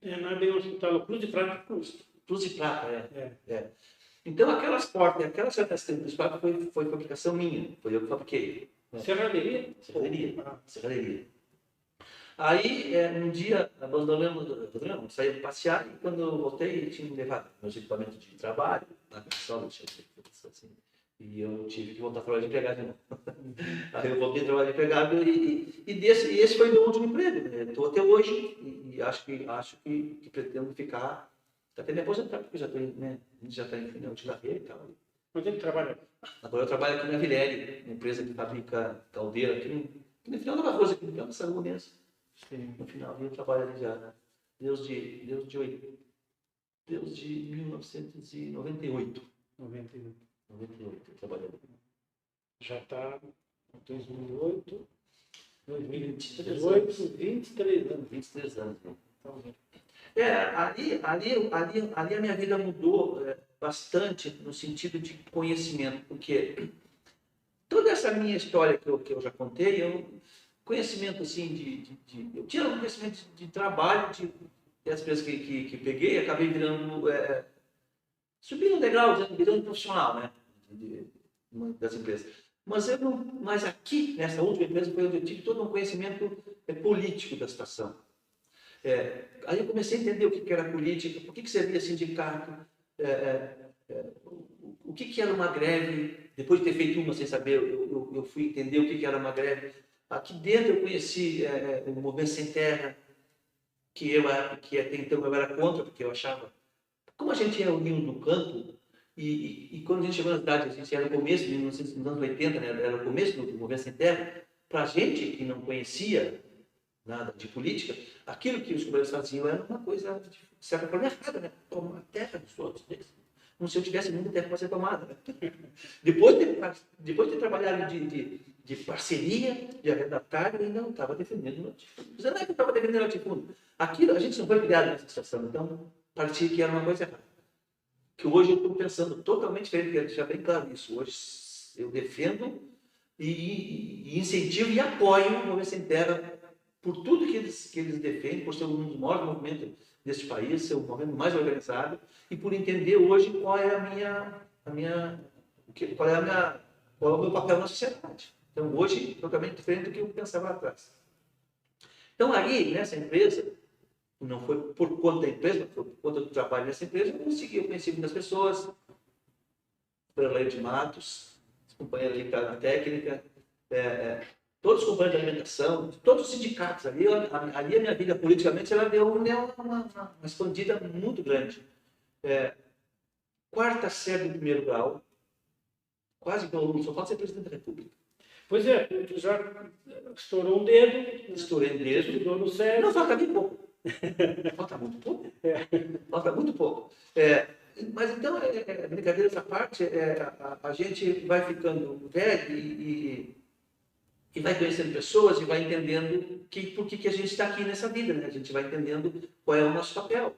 Não é bem um hospital, Cruz de Prata. Cruz de Prata, Então, aquelas portas, aquelas assistentes do espaço foi fabricação minha, foi eu que fabriquei. Serralheria? Serralheria. Aí, um dia, abandonamos o programa, saí passear e quando eu voltei, tinha me levado meus equipamentos de trabalho, na consola, assim, e eu tive que voltar a trabalhar de empregado de novo. Aí eu voltei a trabalhar de empregado e esse foi o meu último emprego. Estou até hoje e acho que pretendo ficar até me aposentar, porque já está em final de carreira e tal. Onde ele trabalha? Agora eu trabalho aqui na Vileri, uma empresa que fabrica caldeira aqui no final da Barroso, aqui no final dessa rua mesmo. Sim. No final eu trabalho ali já, né? Desde 1998. 98 eu trabalhei. Já está em 2008, 2018, 23 anos. 23 anos, né? Ali a minha vida mudou bastante no sentido de conhecimento, porque toda essa minha história que eu já contei, conhecimento assim eu tinha um conhecimento de trabalho, das empresas que peguei, acabei virando, subindo um degrau, virando profissional, né, das empresas. Mas aqui, nessa última empresa, foi onde eu tive todo um conhecimento político da situação. Aí eu comecei a entender o que era política, por que servia sindicato, o que era uma greve. Depois de ter feito uma sem saber, eu fui entender o que era uma greve. Aqui dentro eu conheci o Movimento Sem Terra, que até então eu era contra, porque eu achava... Como a gente era unido do campo, e quando a gente chegou na cidade, a gente era no começo, nos anos 80, né, era o começo do Movimento Sem Terra, para a gente que não conhecia nada de política, aquilo que os companheiros faziam era uma coisa, de certa forma, errada, né? Tomar a terra dos outros. Como se eu tivesse muita terra para ser tomada. Né? Depois de trabalhar de parceria, de arrendatário, eu ainda não estava defendendo o latifúndio. Não é que eu estava defendendo o latifúndio. Aquilo, a gente não foi criado nessa situação, então parecia que era uma coisa errada. Que hoje eu estou pensando totalmente diferente, quero deixar bem claro isso. Hoje eu defendo e incentivo e apoio o Movimento Sem Terra por tudo que eles defendem, por ser um dos maiores movimentos deste país, ser o movimento mais organizado, e por entender hoje qual é o meu papel na sociedade. Então, hoje, totalmente diferente do que eu pensava lá atrás. Então, aí, nessa empresa, não foi por conta da empresa, mas foi por conta do trabalho nessa empresa, eu conheci muitas pessoas, Leio de Matos, companheiro ali que está na técnica, todos os companheiros de alimentação, todos os sindicatos. Ali a minha vida politicamente ela deu uma expandida muito grande. Quarta série do primeiro grau, quase que eu só falta ser presidente da República. Pois é, tu já estourou um dedo. Estourei um dedo. Estudou no SESC. Não, falta bem pouco. Falta muito pouco. Falta muito pouco. Mas então, brincadeira essa parte, a gente vai ficando velho e vai conhecendo pessoas e vai entendendo por que a gente está aqui nessa vida, né? A gente vai entendendo qual é o nosso papel.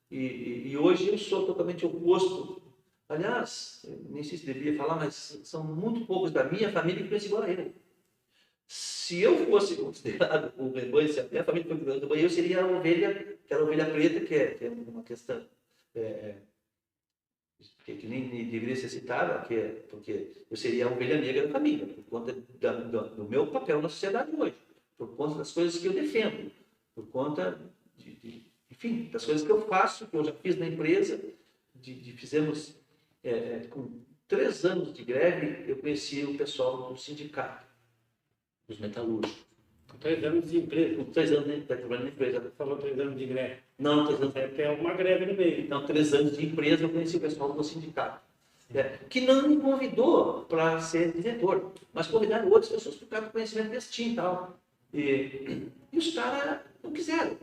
E hoje eu sou totalmente oposto. Aliás, nem sei se devia falar, mas são muito poucos da minha família que pensam igual a ele. Se eu fosse considerado o rebanho, se a minha família fosse considerada o rebanho, eu seria a ovelha, aquela ovelha preta, que é uma questão que nem deveria ser citada, porque eu seria a ovelha negra da família, por conta do meu papel na sociedade hoje, por conta das coisas que eu defendo, por conta, enfim, das coisas que eu faço, que eu já fiz na empresa, fizemos, com 3 anos de greve, eu conheci o pessoal do sindicato, dos metalúrgicos. Com 3 anos de empresa. Com 3 anos de trabalhando na empresa. Falou 3 anos de greve. Não, 3 anos. Tem uma greve no meio. Então, 3 anos de empresa, eu conheci o pessoal do sindicato. Que não me convidou para ser diretor, mas convidaram outras pessoas por causa do conhecimento desse time e tal. E os caras não quiseram.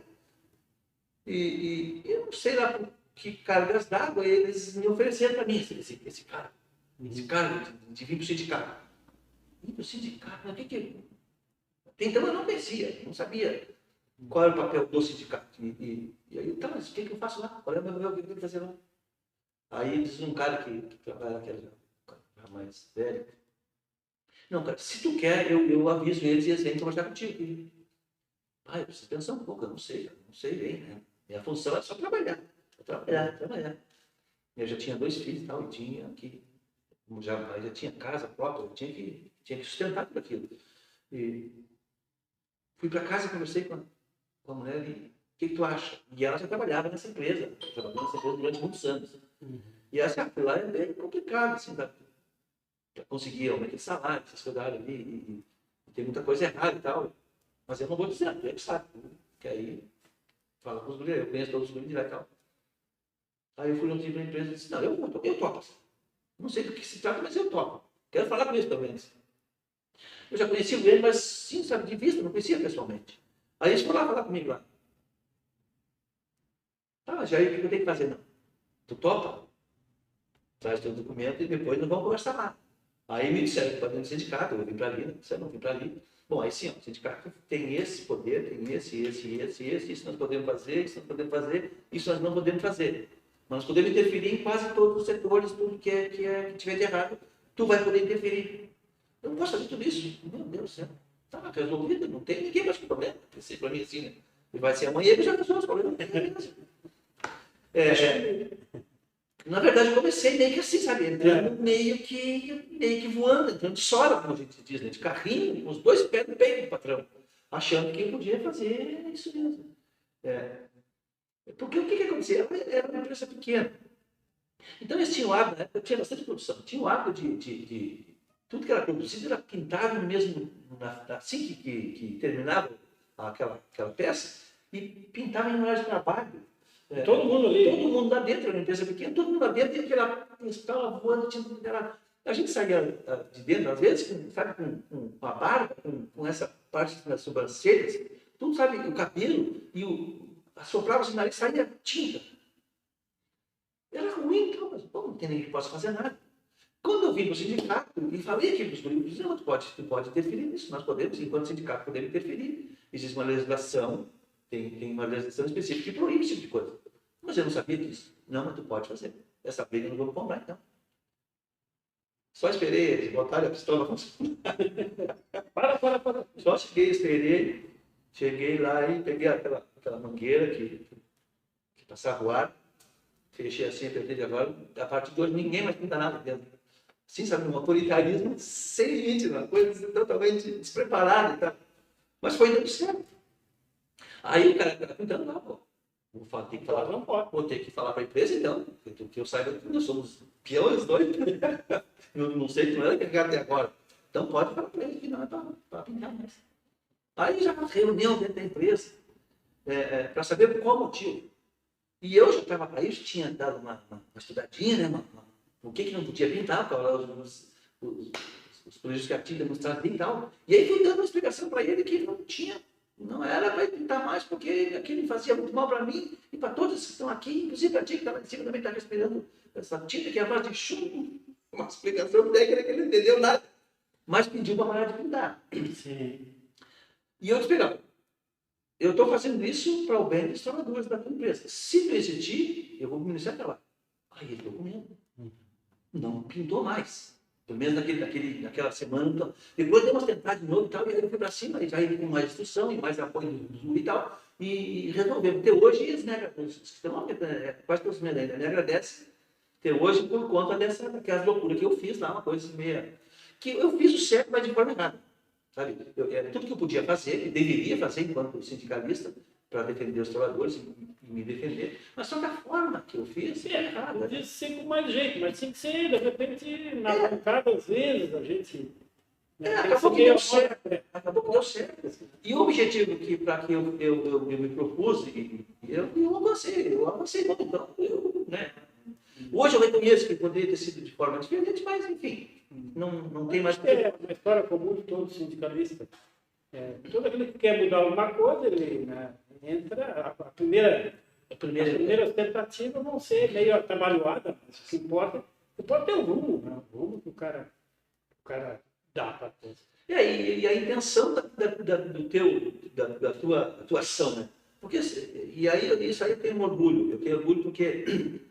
E eu não sei lá por que cargas d'água eles me ofereceram para mim, esse cara de vir para o sindicato. Ir para o sindicato, mas o que Então eu não conhecia, não sabia qual era o papel do sindicato. E aí, tá, mas o que eu faço lá? Qual é o meu papel? O que eu tenho que fazer lá? Aí diz um cara que trabalha naquela mais velho. Não, cara, se tu quer, eu aviso eles e eles vêm conversar contigo. Pai, eu preciso pensar um pouco, eu não sei bem, né? Minha função é só trabalhar. Trabalhar. Eu já tinha 2 filhos e tal, e tinha que. Já tinha casa própria, eu tinha que sustentar tudo aquilo. E fui para casa, conversei com a mulher e o que tu acha? E ela já trabalhava nessa empresa, durante muitos anos. E essa lá é bem complicado, assim, para conseguir aumentar de salário, essas coisas ali, e tem muita coisa errada e tal. Mas eu não vou dizer, tu é que sabe, que aí fala com os guris, eu conheço todos os guris direto e tal. Aí eu fui ontem para a empresa e disse, não, eu topo. Não sei do que se trata, mas eu topo. Quero falar com eles também. Eu já conhecia ele, mas sim, sabe, de vista, não conhecia pessoalmente. Aí eles foram lá falar comigo lá. Tá, já aí o que eu tenho que fazer? Não. Tu topa? Traz teu documento e depois nós vamos conversar lá. Aí me disseram que para dentro do sindicato, eu vim para ali, não vim para ali. Bom, aí sim, ó, o sindicato tem esse poder, tem esse, isso nós podemos fazer, isso nós podemos fazer, isso nós não podemos fazer. Mas nós podemos interferir em quase todos os setores, tudo que tiver de errado, tu vai poder interferir. Eu não posso fazer tudo isso. Meu Deus do céu. Tá resolvido, não tem ninguém mais com problema. Pensei para mim assim, né? E vai ser amanhã que já resolve os problemas. Na verdade, eu comecei meio que assim, sabe? Entrando meio que voando, entrando de sora, como a gente diz, né? De carrinho, com os dois pés no peito do patrão, achando que eu podia fazer isso mesmo. Porque o que acontecia? Era uma empresa pequena. Então, eles tinham hábito, né? Eu tinha bastante produção, tinha o hábito de tudo que era produzido era pintado mesmo, assim que terminava aquela peça, e pintava em horário de trabalho. Todo mundo ali. Todo mundo lá dentro, era uma empresa pequena, todo mundo lá dentro, e aquela escala voando, a gente saía de dentro, às vezes, sabe, com a barba, com essa parte das sobrancelhas, tudo, sabe, o cabelo, e assoprava-se o nariz, saía tinta. Era ruim, então, mas não tem ninguém que possa fazer nada. Quando eu vim para o sindicato e falei aqui para os grupos, não, tu pode interferir nisso, nós podemos, enquanto sindicato, podemos interferir. Existe uma legislação, tem uma legislação específica que proíbe esse tipo de coisa. Mas eu não sabia disso. Não, mas tu pode fazer. Essa briga eu não vou comprar, então. Só esperei eles botarem a pistola funcionar. Para. Só esperei. Cheguei lá e peguei aquela mangueira que passava o ar. Fechei assim, apertei de agora. A partir de hoje, ninguém mais pinta nada dentro. Assim, sabe, um autoritarismo sem limite, uma coisa totalmente despreparada e tal. Mas foi dando certo. Aí o cara está pintando lá, pô. Vou ter que falar para a empresa, então, que eu saiba que nós somos peões dois. Eu não sei que não era que até agora. Então pode falar para ele que não é para pintar mais. Aí já uma reunião dentro da empresa para saber por qual motivo. E eu já estava para isso, tinha dado uma estudadinha, né? O que não podia pintar, os prejuízos que a tinta nos trazia e tal. E aí fui dando uma explicação para ele que não era para pintar mais, porque aquilo fazia muito mal para mim e para todos que estão aqui, inclusive para ti que está lá em cima também está respirando essa tinta que é a base de chumbo. Uma explicação técnica que ele não entendeu nada, mas pediu para parar de pintar. Sim. E eu disse, eu estou fazendo isso para o bem dos trabalhadores da tua empresa. Se tu existir, eu vou me iniciar para lá. Aí ele ficou com medo. Não pintou mais. Pelo menos naquela semana. Então, depois deu umas tentadas de novo e tal, e aí eu fui para cima, e já com mais instrução e mais apoio do e tal, e resolvemos. Até hoje, eles quase todos me agradecem, até hoje, por conta daquelas loucuras que eu fiz lá, uma coisa meia. Que eu fiz o certo, mas de forma errada. Sabe? Tudo que eu podia fazer, que deveria fazer enquanto sindicalista, para defender os trabalhadores e me defender, mas só da forma que eu fiz é errada. Podia ser com mais jeito, mas tinha que ser, de repente, na bancada, às vezes, a gente... Acabou que deu certo. E o objetivo para que eu me propus, eu avancei muito, então, né? Hoje eu reconheço que poderia ter sido de forma diferente, mas, enfim, não tem mais... É uma história comum de todo sindicalista. Todo aquele que quer mudar alguma coisa, ele entra... As primeiras tentativas vão ser meio atabalhoadas, mas o que importa é o rumo, né? O rumo que o cara dá para a coisa. E a intenção da tua atuação, né? Porque, isso aí eu tenho orgulho. Eu tenho orgulho porque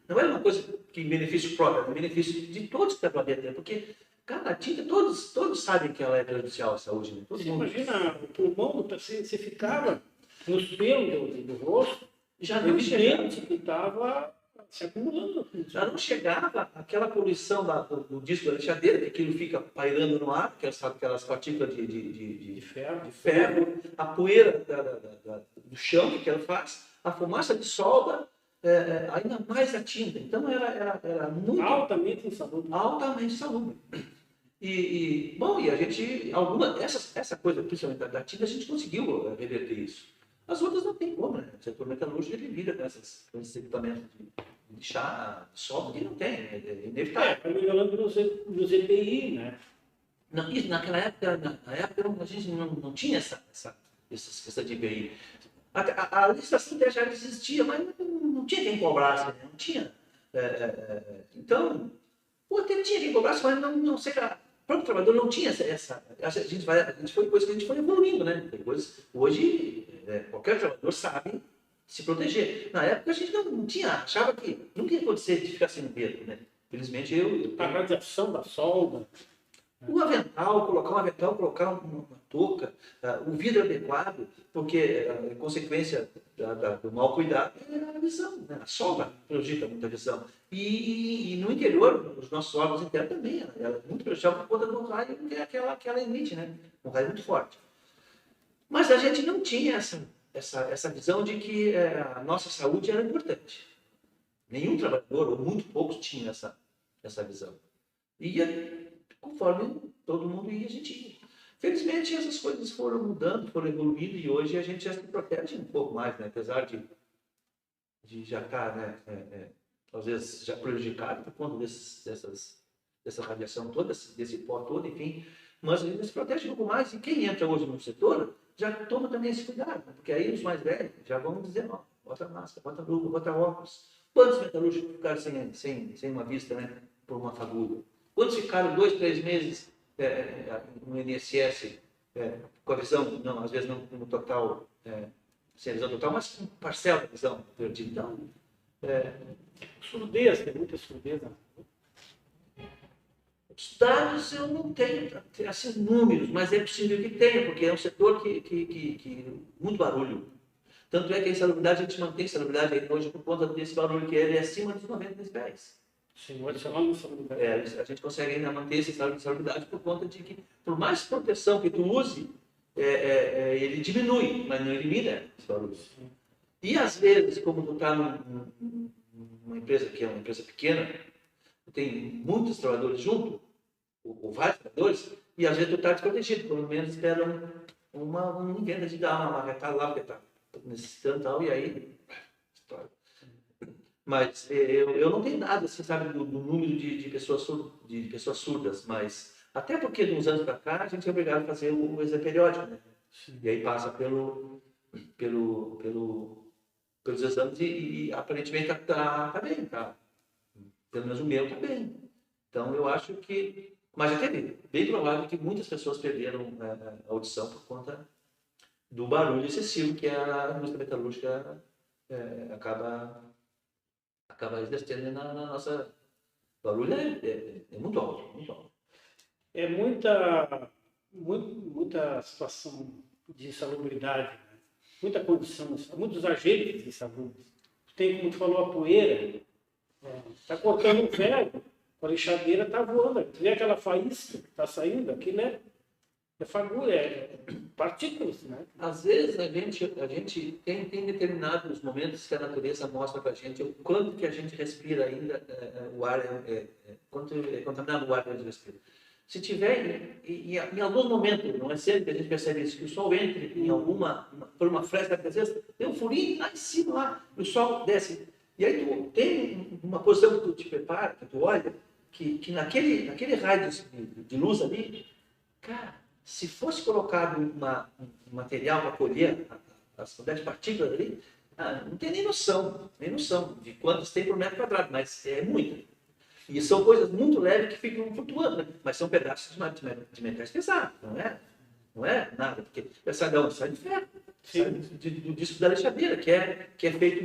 não é uma coisa que em benefício próprio, é em benefício de todos que estão lá dentro. Porque, cara, a tinta, todos sabem que ela é prejudicial à saúde. Né? Você imagina, o pulmão, você ficava nos pelos do rosto, já não evidente que estava se acumulando. Já não chegava aquela poluição do disco da lixadeira, que aquilo fica pairando no ar, aquelas partículas de ferro, a poeira do chão que ela faz, a fumaça de solda, ainda mais a tinta. Então era muito... Altamente insalubre. Altamente insalubre. E a gente, essa coisa, principalmente da tinta, a gente conseguiu reverter isso. As outras não tem como, né? O setor metalúrgico ele lida com esses equipamentos de lixar, de solda, que não tem, é inevitável. Vai melhorando nos EPI, né? Não, isso, naquela época, a gente não tinha essa questão de EPI. A licitação já existia, mas não tinha quem cobrasse, né? Não tinha. Então, até tinha quem cobrasse, mas não sei lá. O próprio trabalhador não tinha essa. A gente foi coisa que a gente foi evoluindo, né? Depois, hoje, qualquer trabalhador sabe se proteger. Na época a gente não tinha, achava que nunca ia acontecer de ficar sem dedo, né? Felizmente A radiação da solda. o avental, colocar uma touca, o vidro adequado, porque a consequência do mau cuidado é a visão, né? A solda prejudica muito a visão. E no interior, os nossos órgãos internos também, ela é muito prejudicial por conta do raio que ela emite, né? Um raio muito forte. Mas a gente não tinha essa visão de que a nossa saúde era importante. Nenhum trabalhador, ou muito poucos, tinha essa visão. E conforme todo mundo ia, a gente ia. Felizmente, essas coisas foram mudando, foram evoluindo, e hoje a gente já se protege um pouco mais, né? Apesar de já estar, né, às vezes, já prejudicado por conta dessa radiação toda, desse pó todo, enfim. Mas a gente se protege um pouco mais, e quem entra hoje no setor já toma também esse cuidado, porque aí os mais velhos já vão dizer, ó, bota máscara, bota luva, bota óculos. Quantos metalúrgicos ficaram sem uma vista, né, por uma fagulha? Quantos ficaram 2, 3 meses no INSS com a visão, não, às vezes não no total, sem a visão total, mas com parcela da visão perdida? Então, Surdez, tem muita surdez. os dados eu não tenho assim, números, mas é possível que tenha, porque é um setor que muito barulho. Tanto é que a insalubridade, a gente mantém a insalubridade aí hoje por conta desse barulho, que ele é acima dos 90 decibéis. Sim, adicional de insalubridade. A gente consegue ainda manter esse estado de insalubridade por conta de que, por mais proteção que tu use, ele diminui, mas não elimina esse barulho. E às vezes, como tu está numa empresa que é uma empresa pequena, tem muitos trabalhadores junto, ou vários trabalhadores, e às vezes tu está desprotegido, pelo menos espera um venda de dar uma marretada lá, porque está necessitando tal, e aí... Mas eu não tenho nada, assim, sabe, do número de pessoas surdas, mas até porque de uns anos para cá a gente é obrigado a fazer o exame periódico, né? Sim. E aí passa pelos exames e aparentemente tá bem, tá? Pelo menos o meu tá bem. Então eu acho que... Mas já teve, bem provável que muitas pessoas perderam a audição por conta do barulho excessivo que a indústria metalúrgica acaba exercendo na nossa... O barulho é muito alto, muito alto. É muita situação de insalubridade, né? Muita condição, muitos agentes de insalubre. Tem, como tu falou, a poeira, está cortando o ferro, a lixadeira está voando. Tu vê aquela faísca que está saindo, aquilo é fagulha, partículas, né? Às vezes a gente tem determinados momentos que a natureza mostra para a gente o quanto que a gente respira ainda, o ar quanto é contaminado o ar que a gente respira. Se tiver, em algum momento, não é sempre que a gente percebe isso, que o sol entre por uma fresta, às vezes tem um furinho lá em cima, lá, e o sol desce. E aí tu tem uma posição que tu te prepara, que tu olha, que naquele raio de luz ali, cara, se fosse colocado um material para colher as quantidades de partículas ali, não tem nem noção de quantas tem por metro quadrado, mas é muito. E são coisas muito leves que ficam flutuando, né? Mas são pedaços de metais pesados, não é nada, porque sai de onde? Sai de ferro, sai do disco da lixadeira, que é feito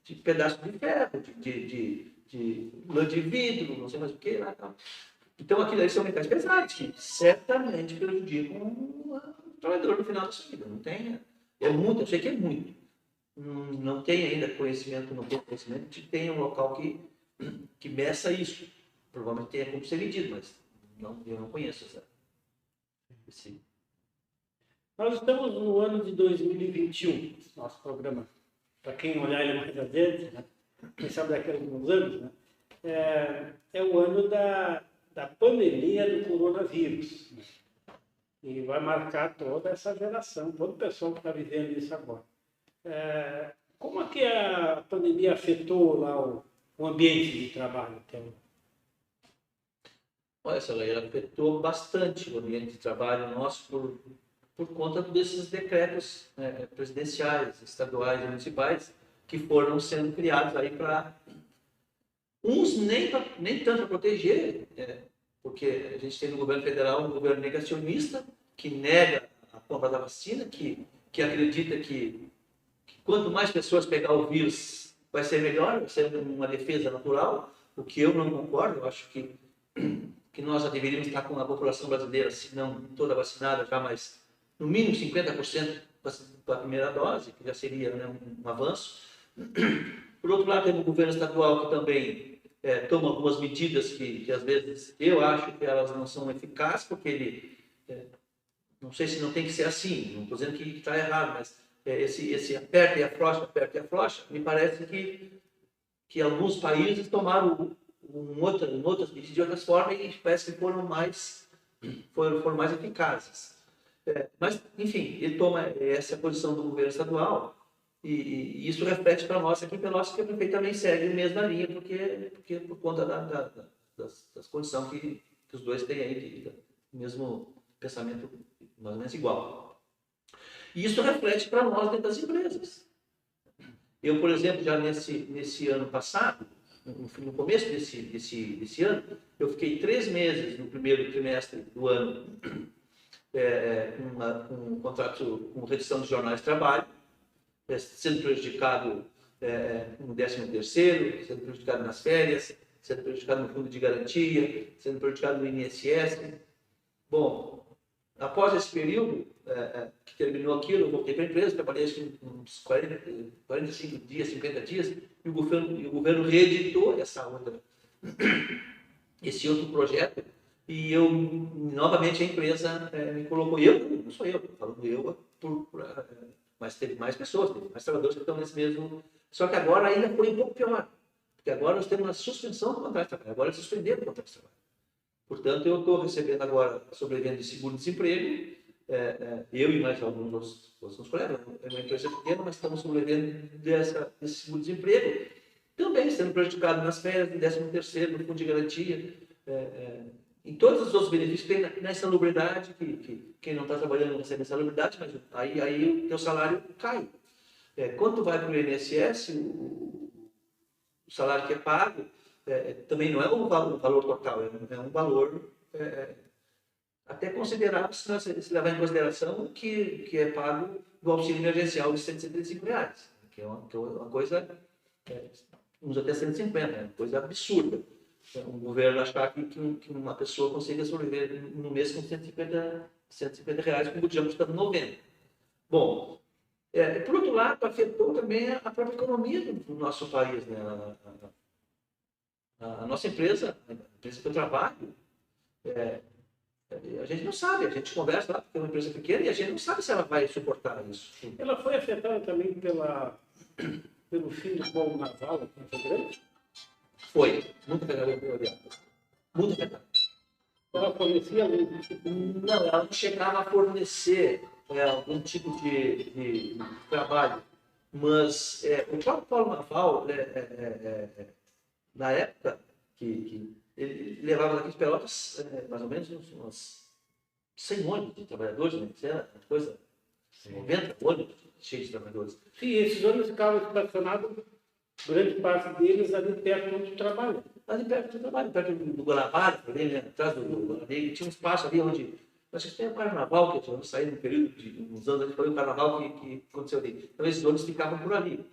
de pedaços de ferro, de lã de vidro, não sei mais o que lá. Então, aquilo aí são metais pesados, que certamente prejudicam o trabalhador no final da sua vida. Não tem, muito, eu sei que é muito. Não tem ainda conhecimento, de que tem um local que meça isso. Provavelmente tenha como ser medido, mas eu não conheço esse. Nós estamos no ano de 2021, nosso programa, para quem olhar ele mais adiante, né? Quem sabe daqui a alguns anos, né? É o ano da pandemia do coronavírus. Né? E vai marcar toda essa geração, todo o pessoal que está vivendo isso agora. Como é que a pandemia afetou lá o ambiente de trabalho? Olha, ela afetou bastante o ambiente de trabalho nosso por conta desses decretos presidenciais, estaduais e municipais que foram sendo criados aí para... Uns nem tanto para proteger, porque a gente tem no governo federal um governo negacionista que nega a compra da vacina, que acredita que quanto mais pessoas pegar o vírus, vai ser melhor, vai ser uma defesa natural, o que eu não concordo. Eu acho que nós já deveríamos estar com a população brasileira, se não toda vacinada já, mas no mínimo 50% para a primeira dose, que já seria, né, um avanço. Por outro lado, temos o governo estadual que também toma algumas medidas que às vezes eu acho que elas não são eficazes, porque ele, não sei se não tem que ser assim, não estou dizendo que está errado, mas esse aperta e afrouxa, me parece que alguns países tomaram outras medidas de outras formas e parece que foram mais eficazes. Mas, enfim, ele toma essa posição do governo estadual e isso reflete para nós aqui em Pelotas, que a prefeita também segue a mesma linha, porque por conta das condições que os dois têm aí, do mesmo pensamento mais ou menos igual. E isso reflete para nós dentro das empresas. Eu, por exemplo, já nesse ano passado, no começo desse ano, eu fiquei 3 meses no primeiro trimestre do ano com um contrato com redução de jornais de trabalho, sendo prejudicado no 13º, sendo prejudicado nas férias, sendo prejudicado no fundo de garantia, sendo prejudicado no INSS. Bom, após esse período que terminou aquilo, eu voltei para a empresa, trabalhei acho que uns 45 dias, 50 dias, e o governo reeditou esse outro projeto, e novamente a empresa me colocou, não sou eu, falando eu, mas teve mais pessoas, teve mais trabalhadores que estão nesse mesmo, só que agora ainda foi um pouco pior, porque agora nós temos uma suspensão do contrato de trabalho, agora suspenderam o contrato de trabalho. Portanto, eu estou recebendo agora sobrevivendo de seguro-desemprego, eu e mais alguns outros colegas, é uma empresa pequena, mas estamos sobrevivendo desse seguro-desemprego, também sendo prejudicado nas férias, no 13º, no fundo de garantia, em todos os outros benefícios que tem na insalubridade, que quem não está trabalhando não recebe insalubridade, mas aí o teu salário cai. Quando vai para o INSS, o salário que é pago também não é um valor total, é um valor até considerável se levar em consideração que é pago do auxílio emergencial de R$ 175, que é uma coisa, uns até 150, é uma coisa absurda. Um governo achar que uma pessoa consiga sobreviver no mês com R$150, como o Djambo está no 90. Bom, por outro lado, afetou também a própria economia do nosso país, né? A nossa empresa, a empresa que eu trabalho, a gente não sabe, a gente conversa lá, porque é uma empresa pequena, e a gente não sabe se ela vai suportar isso. Ela foi afetada também pelo fim do voo naval aqui em Rio Grande? Foi, muito afetada. Muito afetada. Ela fornecia Não, ela não chegava a fornecer algum tipo de trabalho, mas o próprio Polo Naval, na época que ele levava daqui de Pelotas mais ou menos uns 100 ônibus de trabalhadores, né? Era uma coisa, 90 ônibus cheios de trabalhadores. Sim, esses ônibus ficavam estacionados, grande parte deles ali perto do trabalho. Ali perto do trabalho, perto do Guanabara, ali, né? Atrás do Guanabara, tinha um espaço ali onde... Acho que tem um carnaval, que eu saí no período de uns anos, ali foi um carnaval que aconteceu ali. Então esses ônibus ficavam por ali.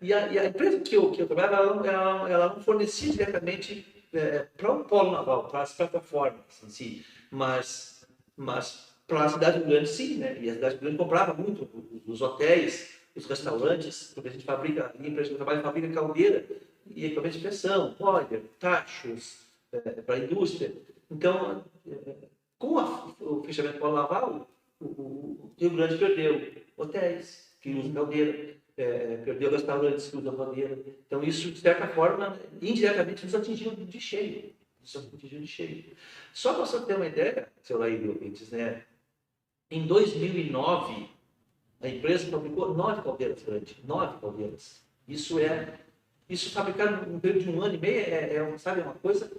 E a empresa que eu trabalhava, ela não fornecia diretamente para o polo naval, para as plataformas em si, mas para a cidade grande, sim, né? E a cidade grande comprava muito os hotéis, os restaurantes, porque a gente fabrica, a empresa que eu trabalho fabrica caldeira e equipamento de pressão, boiler, tachos, para a indústria. Então, com o fechamento do polo naval, o Rio Grande perdeu hotéis que usam caldeira, perdeu restaurantes que usam caldeira. Então, isso, de certa forma, indiretamente, nos atingiu de cheio. Só para você ter uma ideia, seu Laílio, né? Em 2009, a empresa fabricou 9 caldeiras grandes. 9 caldeiras. Isso fabricado no período de 1 ano e meio sabe, uma coisa...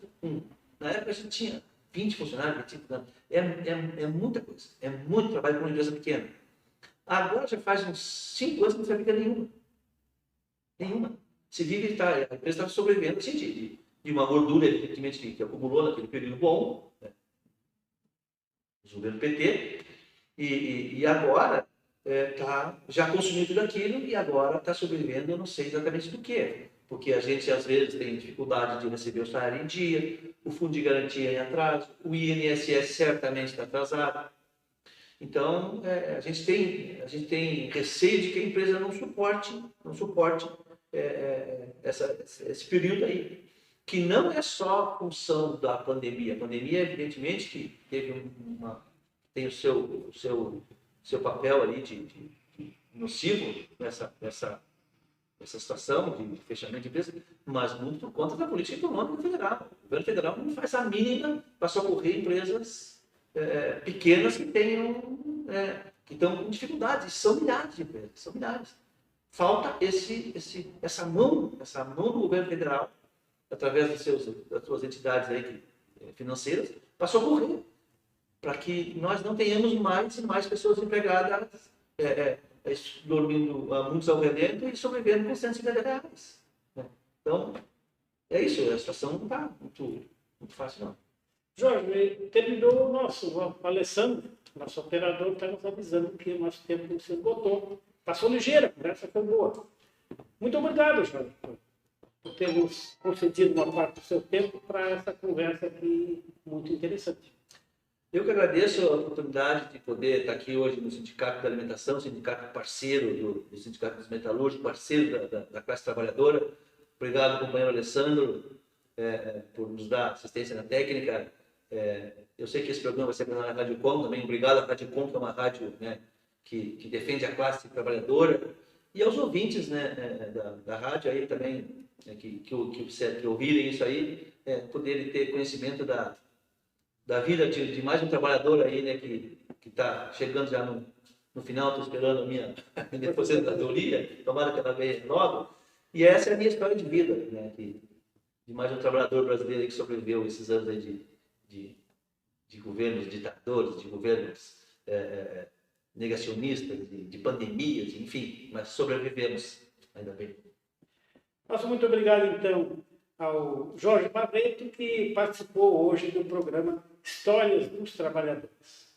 Na época a gente tinha 20 funcionários, 25 anos. É muita coisa. É muito trabalho para uma empresa pequena. Agora já faz uns 5 anos que não fabrica nenhuma. Se vive, a empresa está sobrevivendo assim, de uma gordura, evidentemente, que acumulou naquele período bom, né? O governo PT. E agora, já consumiu tudo aquilo e agora está sobrevivendo, eu não sei exatamente do que. Porque a gente, às vezes, tem dificuldade de receber o salário em dia, o fundo de garantia em atraso, o INSS certamente está atrasado. Então, a gente tem receio de que a empresa não suporte esse período aí, que não é só função da pandemia. A pandemia, evidentemente, que tem o seu papel ali de nocivo nessa situação de fechamento de empresa, mas muito por conta da política econômica federal. O governo federal não faz a mínima para socorrer empresas pequenas que estão com dificuldades. São milhares de empresas, são milhares. Falta essa mão do governo federal, através das suas entidades aí financeiras, para socorrer, para que nós não tenhamos mais e mais pessoas empregadas dormindo muitos ao relento e sobrevivendo com R$150. Né? Então, é isso, a situação não está muito fácil, não. Jorge, terminou o o Alessandro, nosso operador, está nos avisando que o nosso tempo se esgotou. Passou ligeira, a conversa foi boa. Muito obrigado, Jorge, por ter nos concedido uma parte do seu tempo para essa conversa aqui muito interessante. Eu que agradeço a oportunidade de poder estar aqui hoje no Sindicato da Alimentação, sindicato parceiro do Sindicato dos Metalúrgicos, parceiro da classe trabalhadora. Obrigado, companheiro Alessandro, por nos dar assistência na técnica. Eu sei que esse programa vai ser na Rádio Com também. Obrigado à Rádio Com, que é uma rádio, né, que defende a classe trabalhadora. E aos ouvintes, né, da rádio aí também, que ouvirem isso aí, poderem ter conhecimento da vida de mais um trabalhador aí, né, que está chegando já no final, estou esperando a minha aposentadoria, tomara que ela venha logo. E essa é a minha história de vida, né, de mais um trabalhador brasileiro que sobreviveu esses anos aí de governos ditadores, de governos negacionistas, de pandemias, enfim, mas sobrevivemos, ainda bem. Nosso muito obrigado, então, ao Jorge Barreto, que participou hoje do programa Histórias dos Trabalhadores.